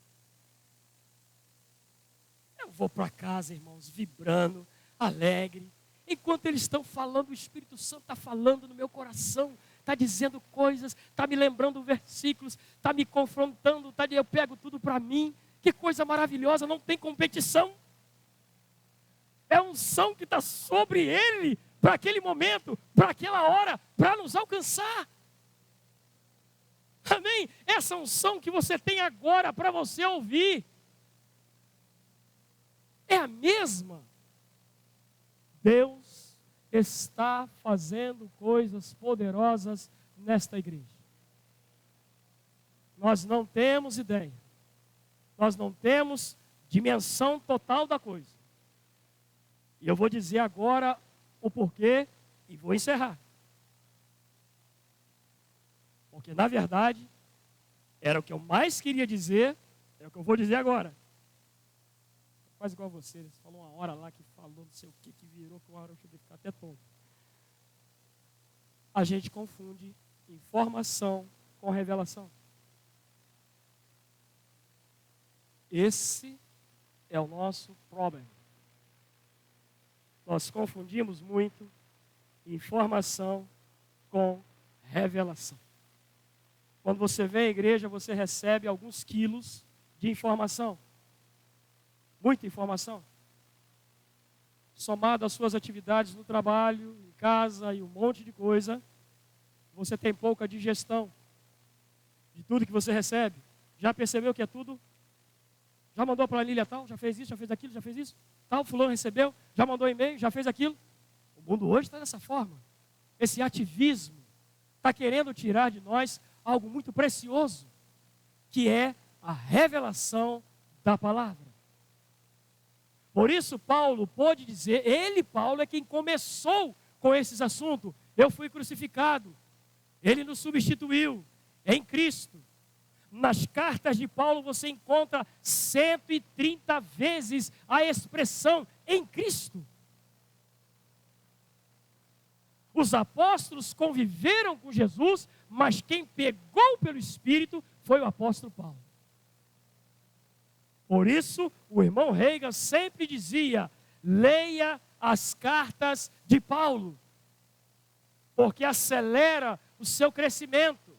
Eu vou para casa, irmãos, vibrando, alegre. Enquanto eles estão falando, o Espírito Santo está falando no meu coração, está dizendo coisas, está me lembrando versículos, está me confrontando, eu pego tudo para mim. Que coisa maravilhosa, não tem competição. É a unção que está sobre ele, para aquele momento, para aquela hora, para nos alcançar. Amém? Essa unção que você tem agora para você ouvir é a mesma. Deus está fazendo coisas poderosas nesta igreja. Nós não temos ideia. Nós não temos dimensão total da coisa. E eu vou dizer agora o porquê e vou encerrar. Porque, na verdade, era o que eu mais queria dizer, é o que eu vou dizer agora. Quase igual a você, você falou uma hora lá que falou não sei o que virou, que uma hora eu cheguei a ficar até tonto. A gente confunde informação com revelação. Esse é o nosso problema. Nós confundimos muito informação com revelação. Quando você vem à igreja, você recebe alguns quilos de informação. Muita informação. Somado às suas atividades no trabalho, em casa e um monte de coisa, você tem pouca digestão de tudo que você recebe. Já percebeu que é tudo? Já mandou a planilha tal? Já fez isso, já fez aquilo, já fez isso? Tal, fulano recebeu? Já mandou e-mail? Já fez aquilo? O mundo hoje está dessa forma. Esse ativismo está querendo tirar de nós algo muito precioso, que é a revelação da palavra. Por isso Paulo pôde dizer, Paulo é quem começou com esses assuntos. Eu fui crucificado, ele nos substituiu em Cristo. Nas cartas de Paulo você encontra 130 vezes a expressão em Cristo. Os apóstolos conviveram com Jesus, mas quem pegou pelo Espírito foi o apóstolo Paulo. Por isso, o irmão Reagan sempre dizia, leia as cartas de Paulo, porque acelera o seu crescimento.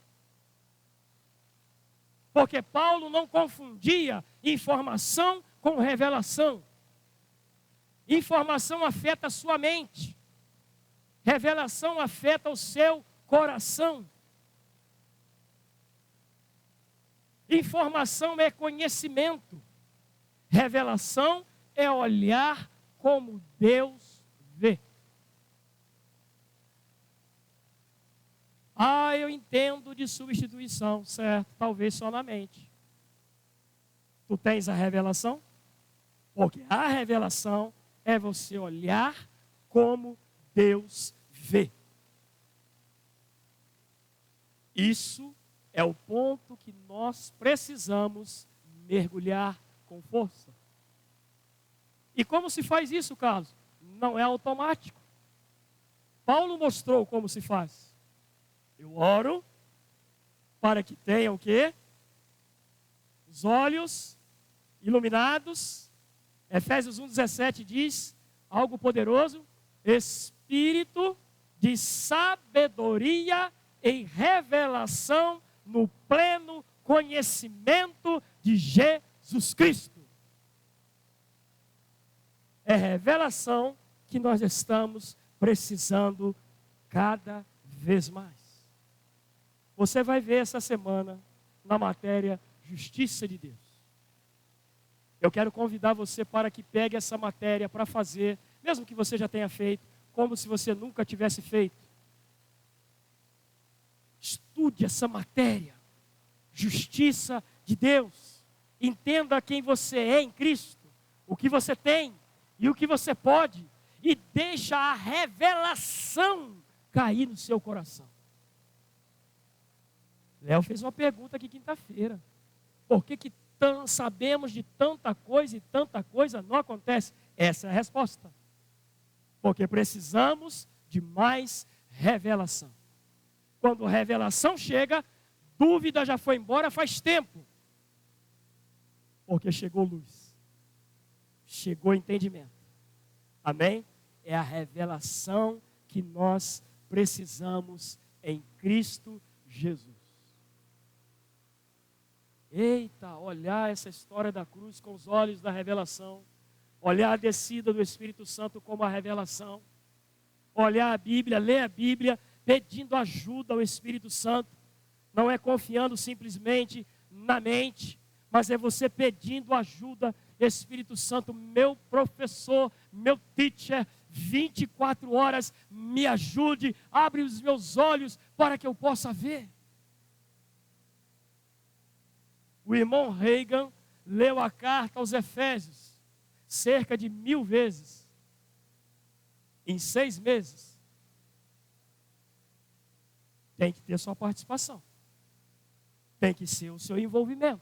Porque Paulo não confundia informação com revelação. Informação afeta a sua mente. Revelação afeta o seu coração. Informação é conhecimento. Revelação é olhar como Deus vê. Eu entendo de substituição, certo? Talvez só na mente. Tu tens a revelação? Porque a revelação é você olhar como Deus vê. Isso é o ponto que nós precisamos mergulhar com força. E como se faz isso, Carlos? Não é automático. Paulo mostrou como se faz. Eu oro para que tenha o quê? Os olhos iluminados. Efésios 1,17 diz algo poderoso. Espírito de sabedoria e revelação no pleno conhecimento de Jesus Cristo. É revelação que nós estamos precisando cada vez mais. Você vai ver essa semana na matéria Justiça de Deus. Eu quero convidar você para que pegue essa matéria para fazer mesmo que você já tenha feito, como se você nunca tivesse feito. Estude essa matéria, justiça de Deus. Entenda quem você é em Cristo, o que você tem e o que você pode, e deixa a revelação cair no seu coração. Léo fez uma pergunta aqui quinta-feira. Por que sabemos de tanta coisa e tanta coisa não acontece? Essa é a resposta. Porque precisamos de mais revelação. Quando a revelação chega, dúvida já foi embora faz tempo. Porque chegou luz. Chegou entendimento. Amém? É a revelação que nós precisamos em Cristo Jesus. Eita, olhar essa história da cruz com os olhos da revelação. Olhar a descida do Espírito Santo como a revelação. Olhar a Bíblia, ler a Bíblia, pedindo ajuda ao Espírito Santo. Não é confiando simplesmente na mente, mas é você pedindo ajuda. Espírito Santo, meu professor, meu teacher, 24 horas, me ajude, abre os meus olhos para que eu possa ver. O irmão Reagan leu a carta aos Efésios cerca de 1000 vezes, em 6 meses. Tem que ter sua participação, tem que ser o seu envolvimento.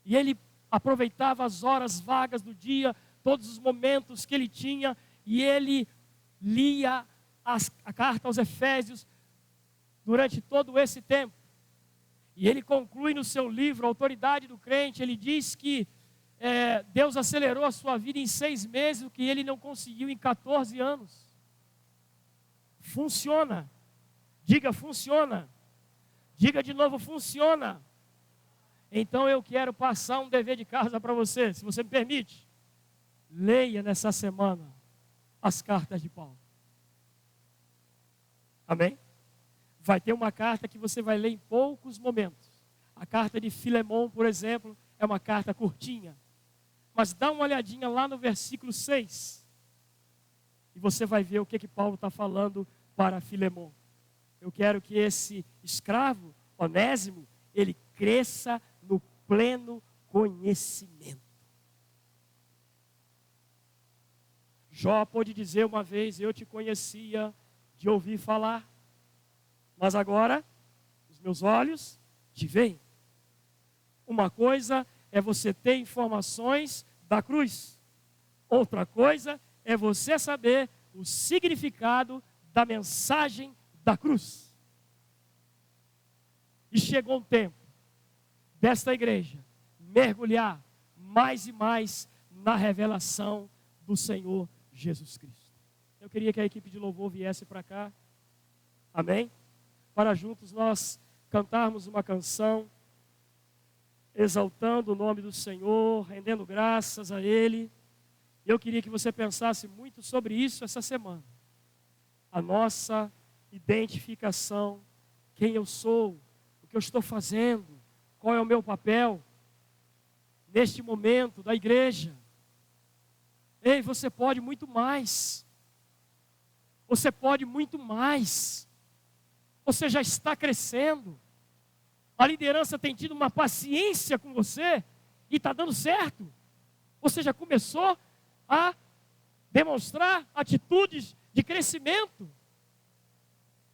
E ele aproveitava as horas vagas do dia, todos os momentos que ele tinha, e ele lia a carta aos Efésios durante todo esse tempo. E ele conclui no seu livro, Autoridade do Crente, ele diz que Deus acelerou a sua vida em 6 meses, o que ele não conseguiu em 14 anos. Funciona. Diga, funciona. Diga de novo, funciona. Então eu quero passar um dever de casa para você, se você me permite. Leia nessa semana as cartas de Paulo. Amém? Vai ter uma carta que você vai ler em poucos momentos. A carta de Filemon, por exemplo, é uma carta curtinha. Mas dá uma olhadinha lá no versículo 6. E você vai ver o que Paulo está falando para Filemon. Eu quero que esse escravo, Onésimo, ele cresça no pleno conhecimento. Jó pôde dizer uma vez, eu te conhecia de ouvir falar, mas agora os meus olhos te veem. Uma coisa é você ter informações da cruz. Outra coisa é você saber o significado da mensagem da cruz. E chegou um tempo desta igreja mergulhar mais e mais na revelação do Senhor Jesus Cristo. Eu queria que a equipe de louvor viesse para cá. Amém? Para juntos nós cantarmos uma canção exaltando o nome do Senhor, rendendo graças a Ele. Eu queria que você pensasse muito sobre isso essa semana. A nossa identificação, quem eu sou, o que eu estou fazendo, qual é o meu papel neste momento da igreja. Ei, você pode muito mais. Você pode muito mais. Você já está crescendo. A liderança tem tido uma paciência com você e está dando certo. Você já começou a demonstrar atitudes de crescimento.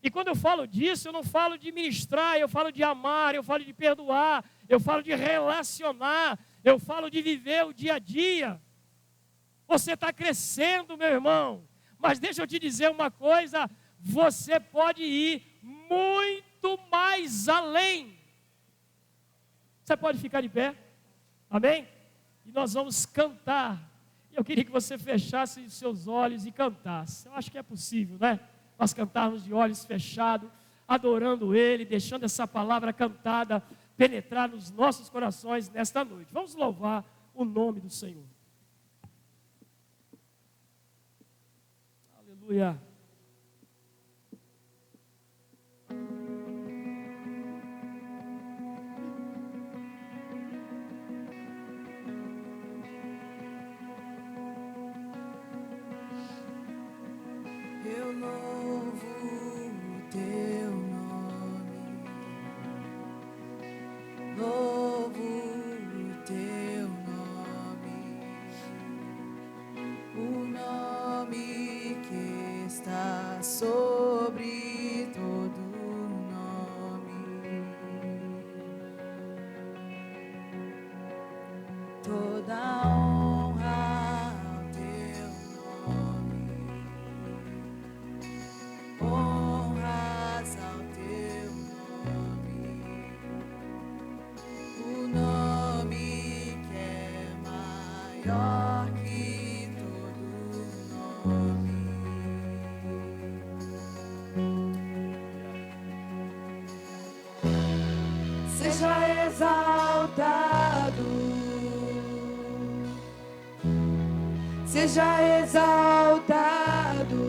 E quando eu falo disso, eu não falo de ministrar, eu falo de amar, eu falo de perdoar, eu falo de relacionar, eu falo de viver o dia a dia. Você está crescendo, meu irmão. Mas deixa eu te dizer uma coisa, você pode ir muito mais além. Você pode ficar de pé, amém? E nós vamos cantar. Eu queria que você fechasse os seus olhos e cantasse. Eu acho que é possível, né? Nós cantarmos de olhos fechados, adorando Ele, deixando essa palavra cantada penetrar nos nossos corações nesta noite. Vamos louvar o nome do Senhor. Aleluia. Seja exaltado,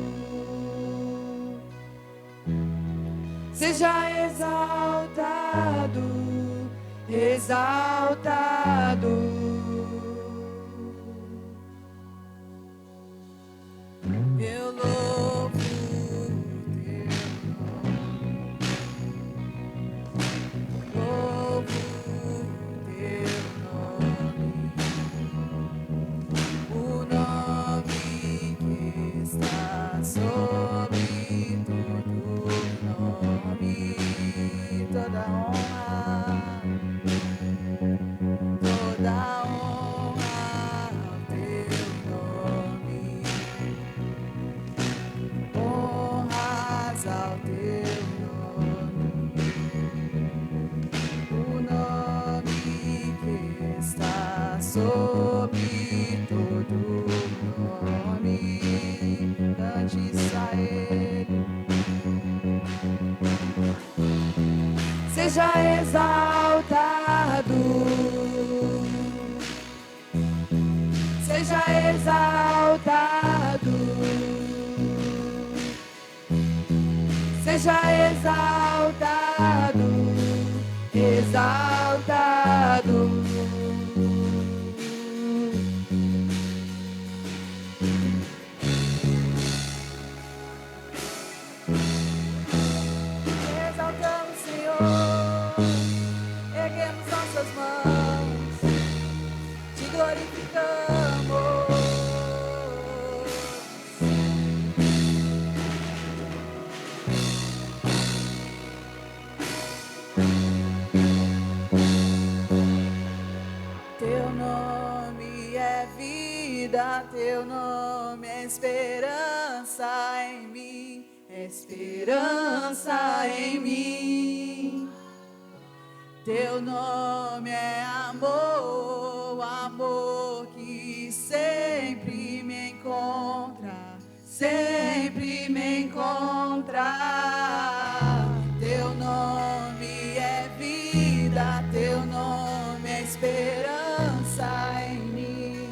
seja exaltado, exaltado. Eu louvo teu nome, louvo teu nome, o nome que está sobre todo nome, toda honra, ao teu nome, honras ao teu nome, o nome que está sobre todo nome, antes a ele. Seja exaltado, seja exaltado, seja exaltado, exaltado. Exaltamos, Senhor, erguemos nossas mãos, te glorificamos. Teu nome é vida, teu nome é esperança em mim, esperança em mim. Teu nome é amor, amor que sempre me encontra, sempre me encontra. Teu nome é vida, teu nome é esperança em mim,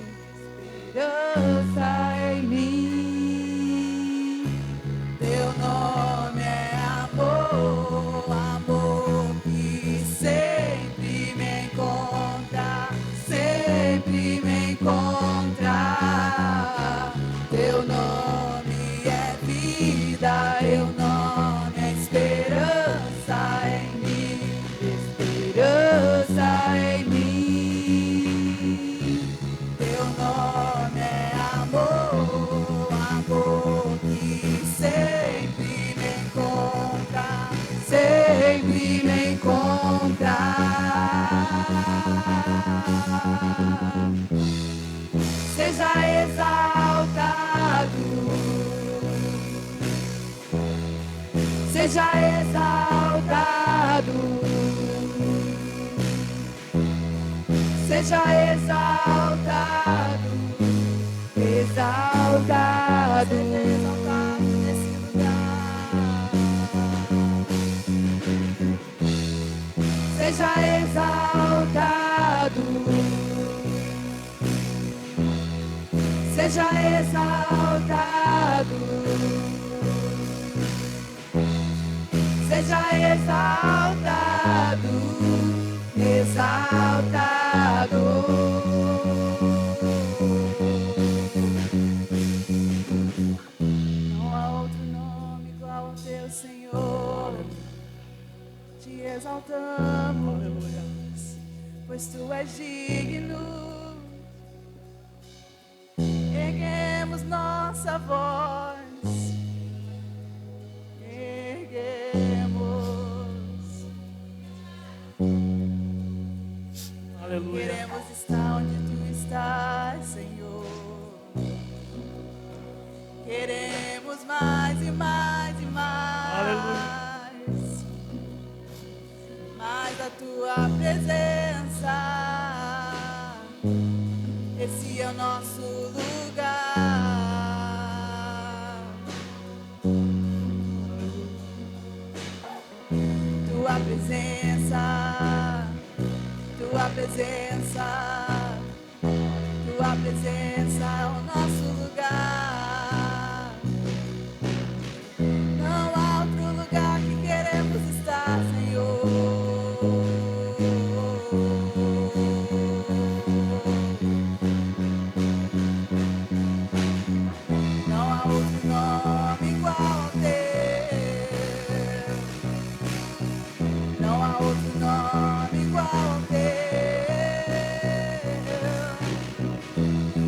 esperança em mim. Teu nome é amor, amor que sempre me encontra, sempre me encontra. Teu nome é vida, teu nome é esperança em mim, esperança em mim. Teu nome é amor, amor que sempre me encontra, sempre me encontra. Seja exaltado, seja exaltado, seja exaltado, exaltado, exaltado nesse lugar. Seja exaltado, seja exaltado, seja exaltado, exaltado. Não há outro nome. pois tu és digno. Erguemos nossa voz, erguemos. Aleluia. Queremos estar onde tu estás, Senhor. Queremos mais e mais e mais. Aleluia. Mais da tua presença. Esse é o nosso lugar. Tua presença, tua presença, tua presença é o nosso lugar. Não há outro lugar que queremos estar, Senhor. Não há outro nome igual ao teu. Não há outro nome igual ao teu.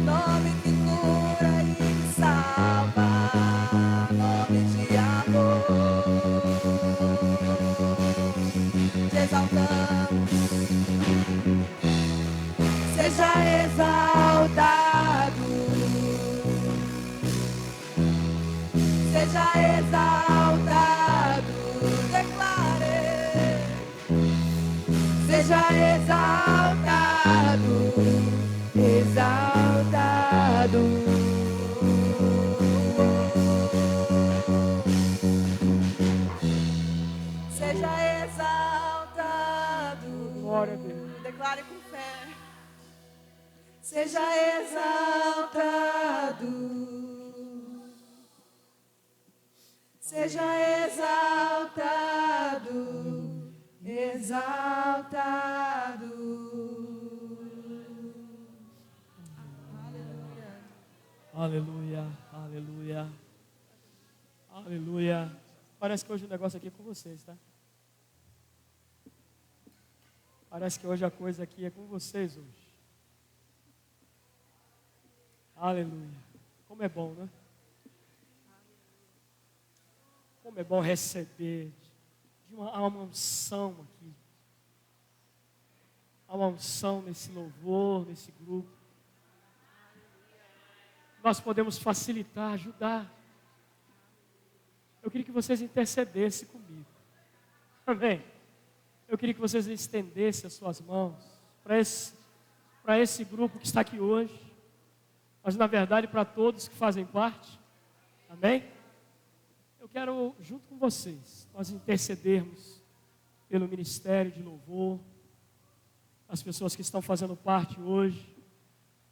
Nome que cura e que salva. Nome de amor. Te exaltamos. Seja exaltado. Seja exaltado, declare. Seja exaltado, exaltado. Seja exaltado. Glória a Deus. Declare com fé. Seja exaltado. Seja exaltado, exaltado. Aleluia, aleluia, aleluia. Parece que hoje o negócio aqui é com vocês, tá? Parece que hoje a coisa aqui é com vocês hoje. Aleluia. Como é bom, né? Como é bom receber de uma unção aqui. Há uma unção nesse louvor, nesse grupo. Nós podemos facilitar, ajudar. Eu queria que vocês intercedessem comigo. Amém? Eu queria que vocês estendessem as suas mãos para esse grupo que está aqui hoje. Mas na verdade para todos que fazem parte. Amém? Eu quero, junto com vocês, nós intercedermos pelo ministério de louvor, as pessoas que estão fazendo parte hoje,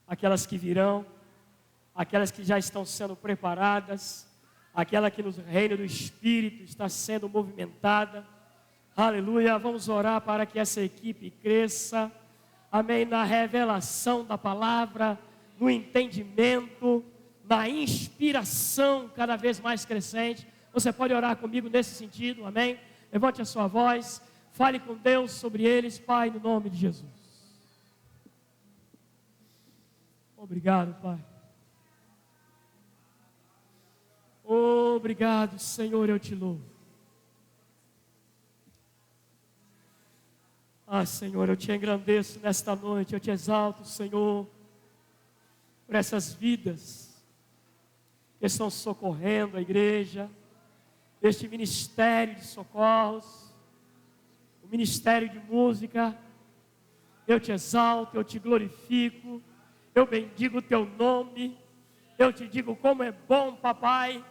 aquelas que virão, aquelas que já estão sendo preparadas, aquela que no reino do Espírito está sendo movimentada. Aleluia, vamos orar para que essa equipe cresça, amém, na revelação da palavra, no entendimento, na inspiração cada vez mais crescente. Você pode orar comigo nesse sentido, amém? Levante a sua voz, fale com Deus sobre eles, Pai, no nome de Jesus. Obrigado, Pai. Obrigado, Senhor, eu te louvo. Ah, Senhor, eu te engrandeço nesta noite, eu te exalto, Senhor, por essas vidas que estão socorrendo a igreja, este ministério de socorros, o ministério de música. Eu te exalto, eu te glorifico, eu bendigo o teu nome, eu te digo como é bom, papai,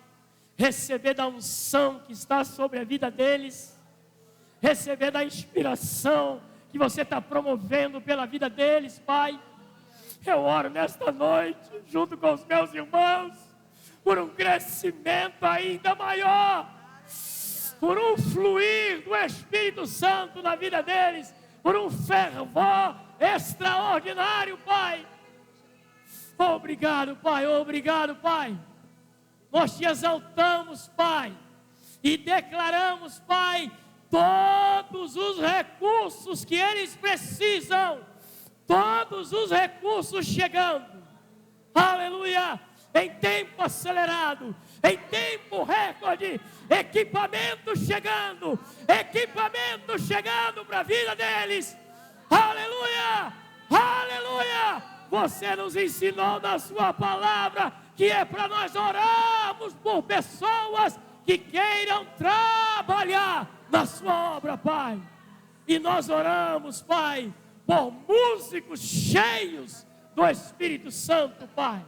receber da unção que está sobre a vida deles, receber da inspiração que você está promovendo pela vida deles, Pai. Eu oro nesta noite, junto com os meus irmãos, por um crescimento ainda maior, por um fluir do Espírito Santo na vida deles, por um fervor extraordinário, Pai. Obrigado, Pai, obrigado, Pai. Nós te exaltamos, Pai, e declaramos, Pai, todos os recursos que eles precisam todos os recursos chegando, aleluia, em tempo acelerado, em tempo recorde, equipamento chegando para a vida deles, aleluia, aleluia. Você nos ensinou na sua palavra que é para nós orarmos por pessoas que queiram trabalhar na sua obra, Pai. E nós oramos, Pai, por músicos cheios do Espírito Santo, Pai,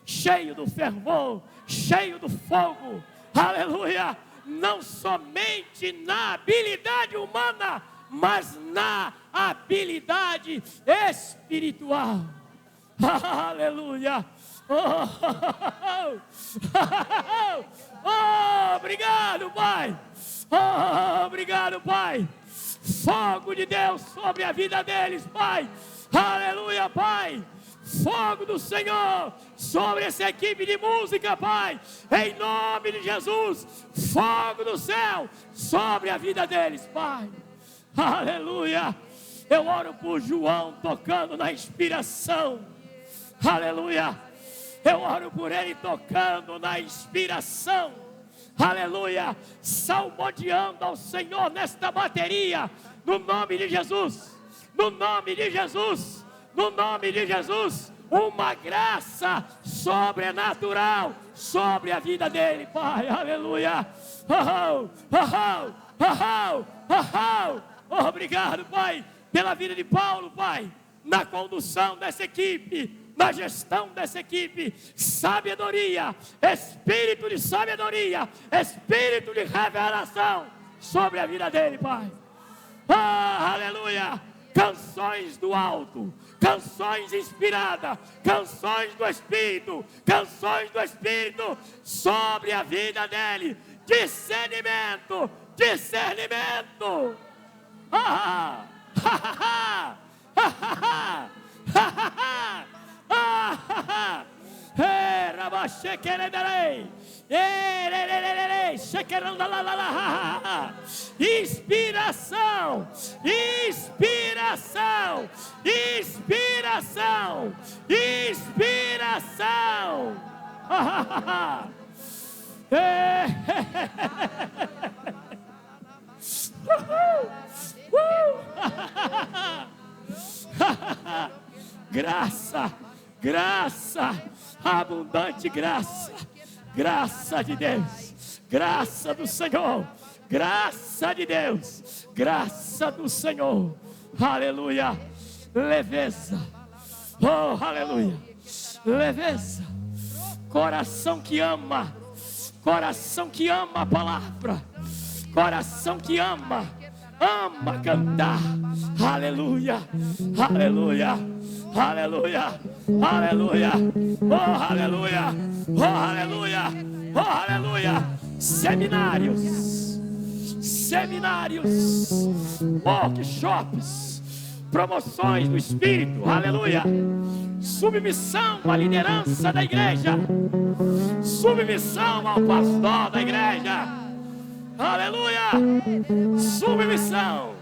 cheio do fervor, cheio do fogo, aleluia, não somente na habilidade humana, mas na habilidade espiritual, aleluia. Obrigado, Pai. Obrigado, Pai. Fogo de Deus sobre a vida deles, Pai. Aleluia, Pai. Fogo do Senhor sobre essa equipe de música, Pai. Em nome de Jesus. Fogo do céu sobre a vida deles, Pai. Aleluia. Eu oro por João tocando na inspiração. Aleluia. Eu oro por ele tocando na inspiração, aleluia, salmodiando ao Senhor nesta bateria, no nome de Jesus, no nome de Jesus, no nome de Jesus, uma graça sobrenatural sobre a vida dele, Pai, aleluia. Obrigado, Pai, pela vida de Paulo, Pai, na condução dessa equipe, na gestão dessa equipe, sabedoria, espírito de sabedoria, espírito de revelação sobre a vida dele, Pai. Aleluia. Canções do alto, canções inspiradas, canções do Espírito sobre a vida dele. Discernimento. Inspiração, inspiração, inspiração, inspiração. Graça, graça, abundante graça, graça de Deus, graça do Senhor, graça de Deus, graça do Senhor, aleluia, leveza, oh aleluia, leveza, coração que ama a palavra, coração que ama cantar, aleluia, aleluia, aleluia, aleluia, oh aleluia, oh aleluia, oh aleluia. Seminários, workshops, promoções do Espírito, aleluia. Submissão à liderança da igreja, submissão ao pastor da igreja, aleluia, submissão.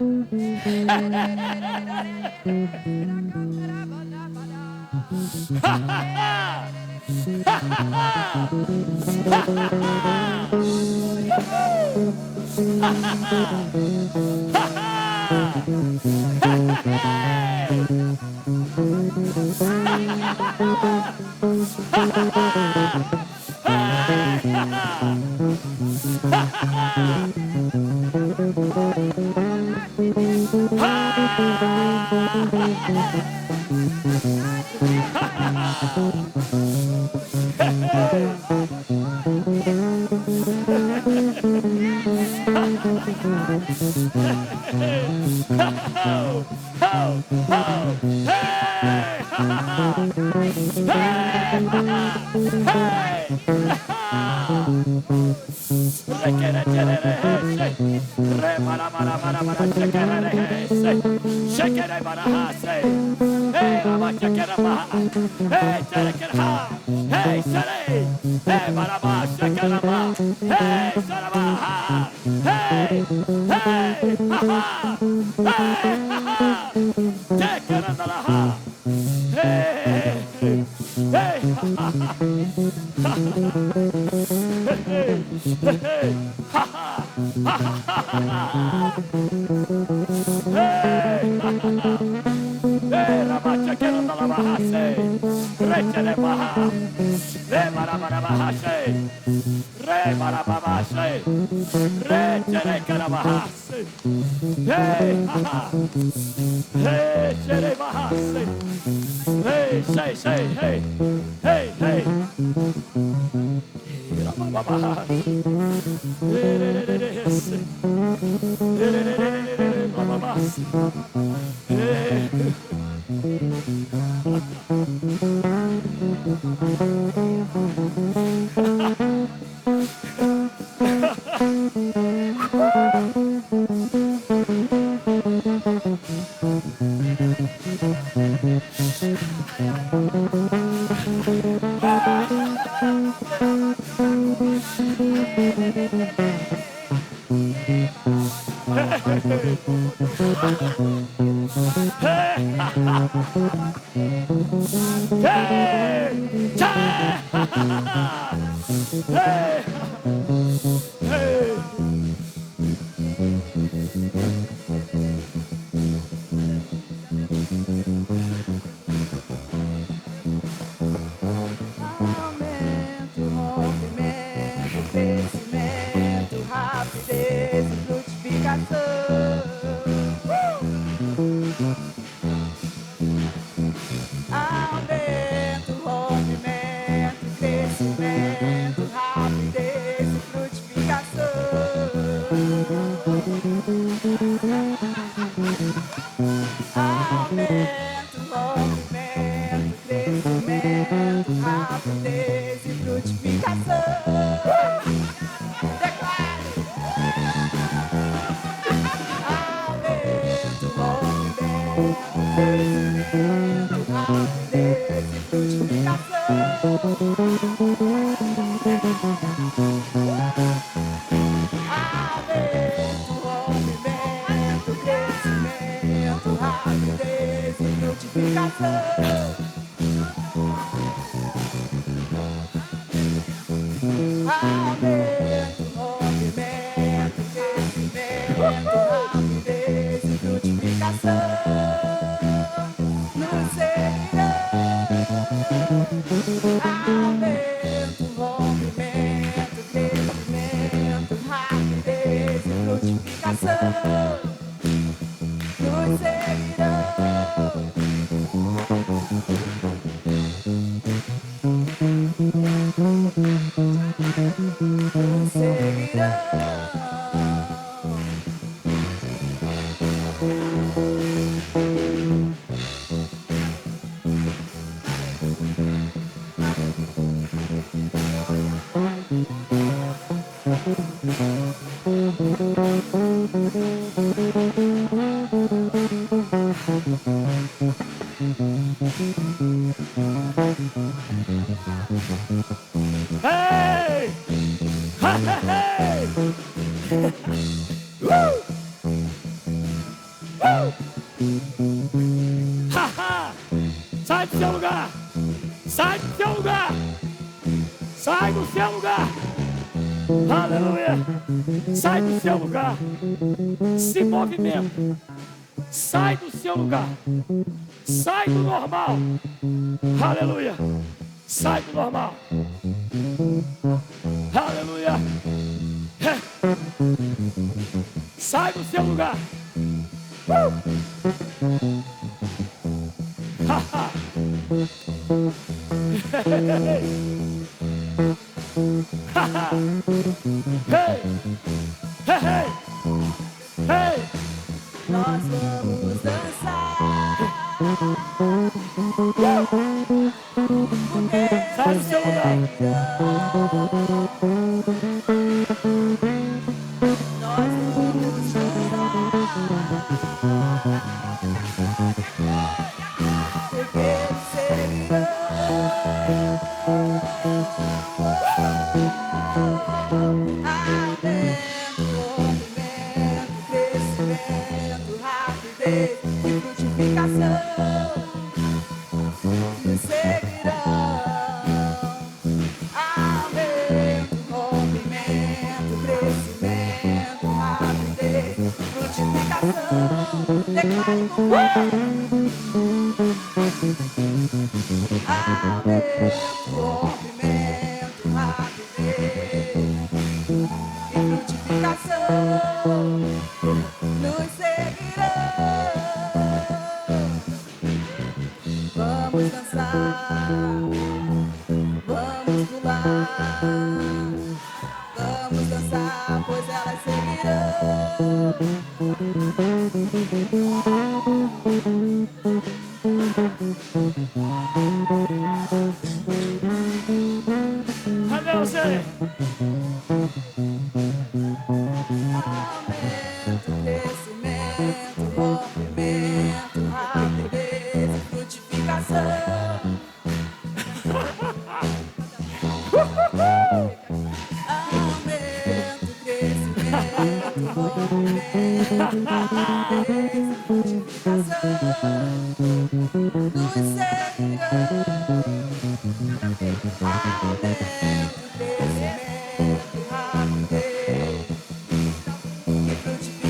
Hey, Sai do seu lugar! Sai do seu lugar! Sai do seu lugar! Aleluia! Sai do seu lugar! Se movimenta! Sai do seu lugar! Sai do normal! Aleluia! Sai do normal! Aleluia! Sai do seu lugar! Nós vamos dançar. Sai do seu lugar. Nós vamos chorar. Porque seguirão. Rapidez e frutificação nos seguirão. Amém. Declare com fé. Aumento, rompimento, rapidez e frutificação nos seguirão. Vamos dançar, vamos pular, vamos dançar, pois elas seguirão. Cadê você? Aumento, crescimento, rompimento, rapidez e frutificação. Aumento, crescimento, rompimento, rapidez e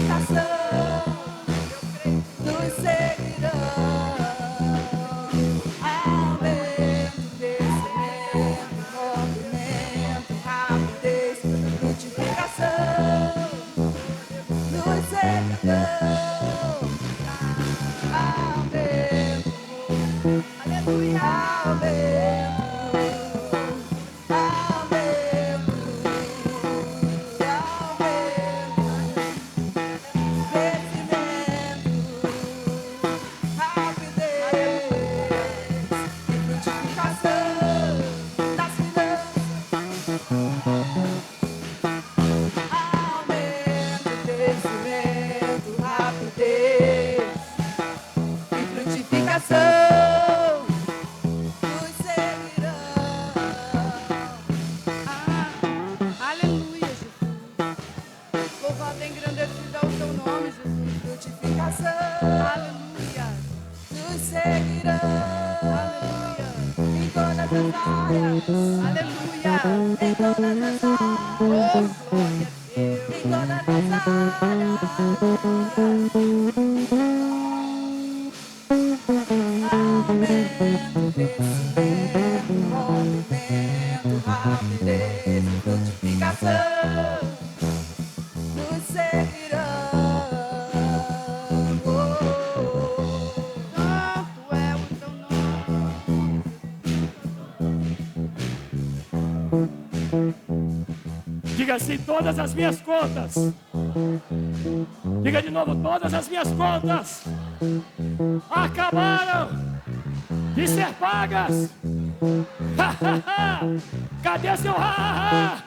frutificação nos seguirão. Aumento, crescimento, rapidez e frutificação nos seguirão. Aumento, crescimento, rompimento, rapidez e frutificação nos seguirão. Aumento, aleluia, aumento. Diga assim, todas as minhas contas. Diga de novo, todas as minhas contas acabaram de ser pagas. Cadê seu ha-ha-ha?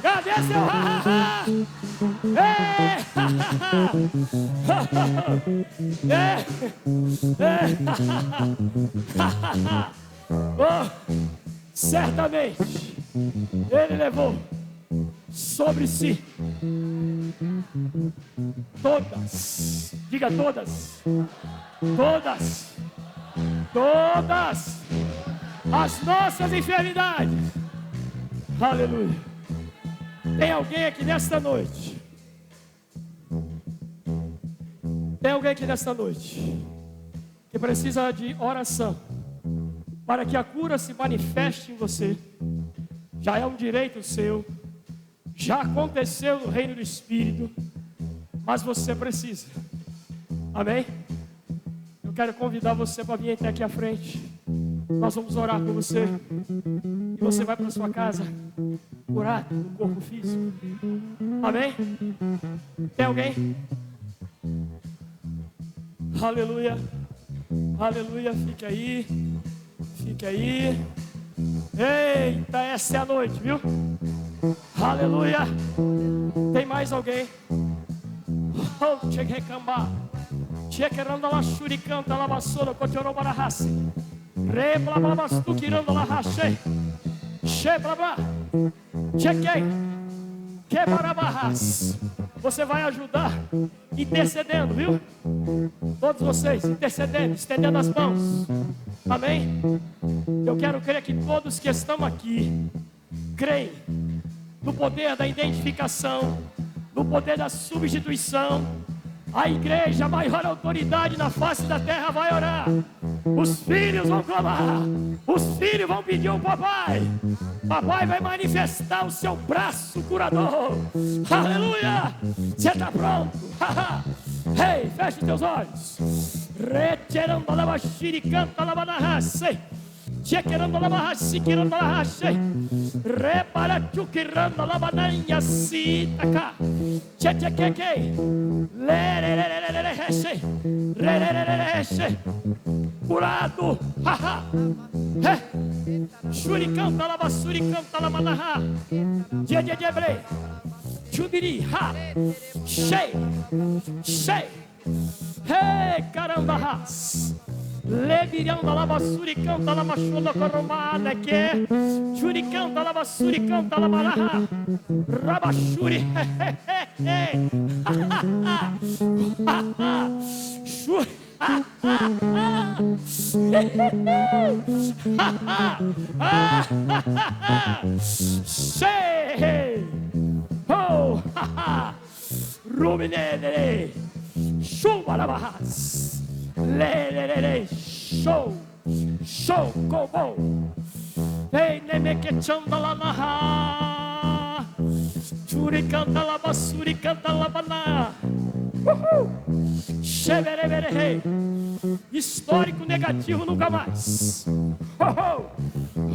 Cadê seu ha-ha-ha? Certamente ele levou sobre si todas, diga todas as nossas enfermidades. Aleluia. Tem alguém aqui nesta noite? Tem alguém aqui nesta noite que precisa de oração para que a cura se manifeste em você? Já é um direito seu, já aconteceu no reino do Espírito, mas você precisa. Amém? Eu quero convidar você para vir até aqui à frente. Nós vamos orar por você. E você vai para sua casa curado no corpo físico. Amém? Tem alguém? Aleluia. Aleluia. Fique aí. Fique aí. Eita, essa é a noite, viu? Aleluia. Tem mais alguém? Oh, chegue recambar. Cheque randa la shuricanta la vassoura cotioro para raça. Rebla babastu quirando la rache. Cheblaba. Chequei. Quebra barras. Você vai ajudar intercedendo, viu? Todos vocês intercedendo, estendendo as mãos. Amém? Eu quero crer que todos que estão aqui creem no poder da identificação, no poder da substituição, A igreja, a maior autoridade na face da terra, vai orar. Os filhos vão clamar. Os filhos vão pedir ao papai. Papai vai manifestar o seu braço curador. Aleluia! Você está pronto? Ei, feche teus olhos. Retirando a bashiri canta la banahase. Chequerando la bahasi, querendo la hashe. Repara chukirando la bananya sitaka. Chechequeque. Lerererererese. Rererererese. Curado. Haha. Shuri canta la basuri canta la manaha. Jejejebre. Chubiri ha. Shei. Shei. Hey, caramba, ras. Lebiranda la basuri canta la machuda coromada que Churi canta la basuri canta la malaha Rabashuri Shuri Say Oh Ruminere Chubarabahas Lelelele, show, show, como. Ei, neme que chanda lá na ha. Churi canta lá, basuri canta lá, baná. Chevereverei. Histórico negativo nunca mais. Ho, ho,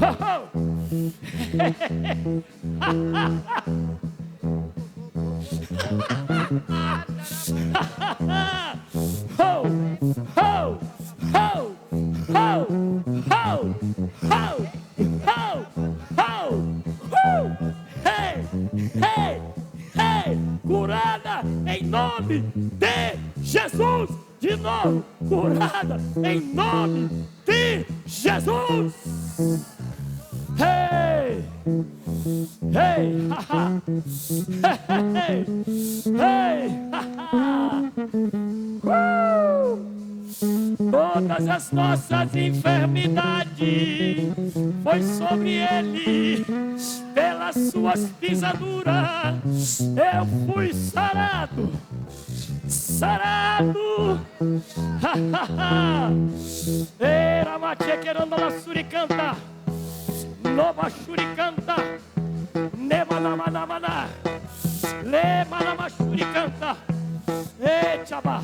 ho, ho, ho, ho, ho, ho, hey, hey, hey, curada em nome de Jesus, de novo, curada em nome de Jesus. Hey, hey, ha ha, hey, hey, ha ha. Todas as nossas enfermidades foi sobre ele, pelas suas pisaduras eu fui sarado, sarado. Era mate querendo la suricanta, nova suricanta, nemanamana, lemanama suricanta, chaba.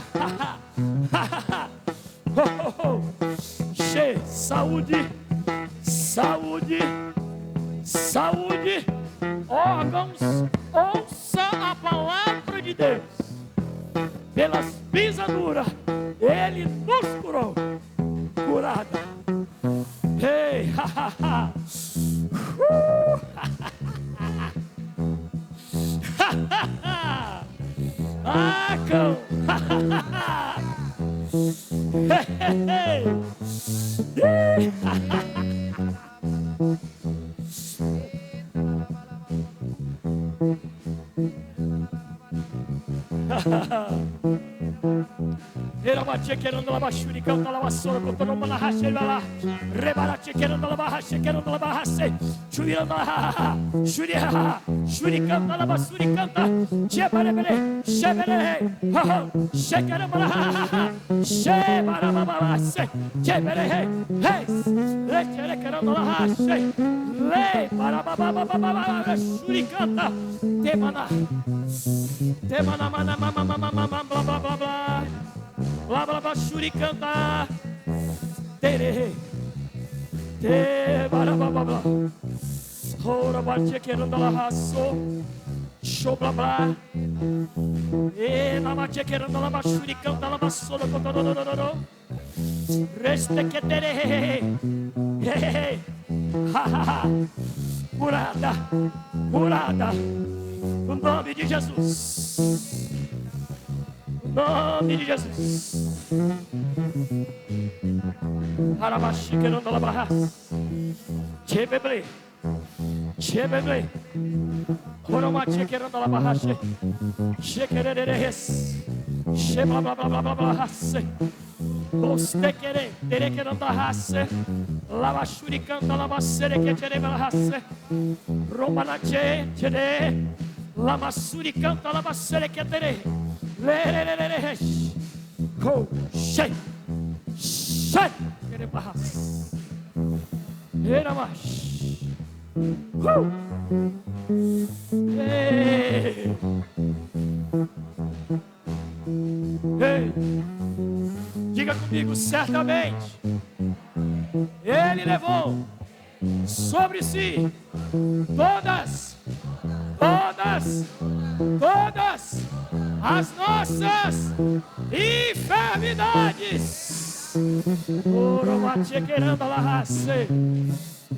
Che, saúde, saúde, saúde, órgãos, ouça a palavra de Deus. Pelas pisaduras, Ele nos curou, curada. Ei, ha, ha, ha. Ah, cão. Era batia querendo la bashuri canta la vassoura contando uma racha ele vai lá rebaratia querendo la barracha querendo la barracha churando la churi churi canta la basuri canta chebere chebere chegara bara chebara baba chebere hey le querendo la racha le para baba churi canta temana mana mama blá blá blá blá blá blá blá churi canta tere te bara blá blá blá ora batia querendo la raço show blá blá e na batia querendo la churi canta la bassola cotororororo reste que tere ha ha ha curada curada no nome de Jesus. Nome de Jesus. Arabaxi querendo la barra. Chebeble. Chebeble. Oromati querendo la barra. Chequereres. Chebla blá blá blá blá blá. Você querer, tere querendo la raça. Lava churi canta lava sere que tere la raça. Romana che tere. Lama suri canta lava sere que tere. Oh, shake. Shake. Kerebahas. Eramash. Ei. Ei. Diga comigo, certamente Ele levou sobre si todas as nossas enfermidades. Oromache querendo la raça.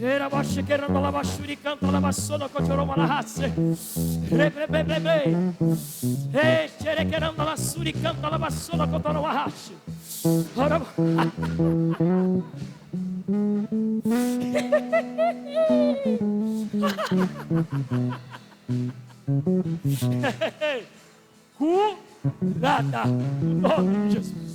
Era baixo querendo la bashuri canta la bassona cochoroma la raça. Rebebebebe. Ei, chere querendo la suri canta la bassona cochoroma la raça. Ora. Curada no nome de Jesus.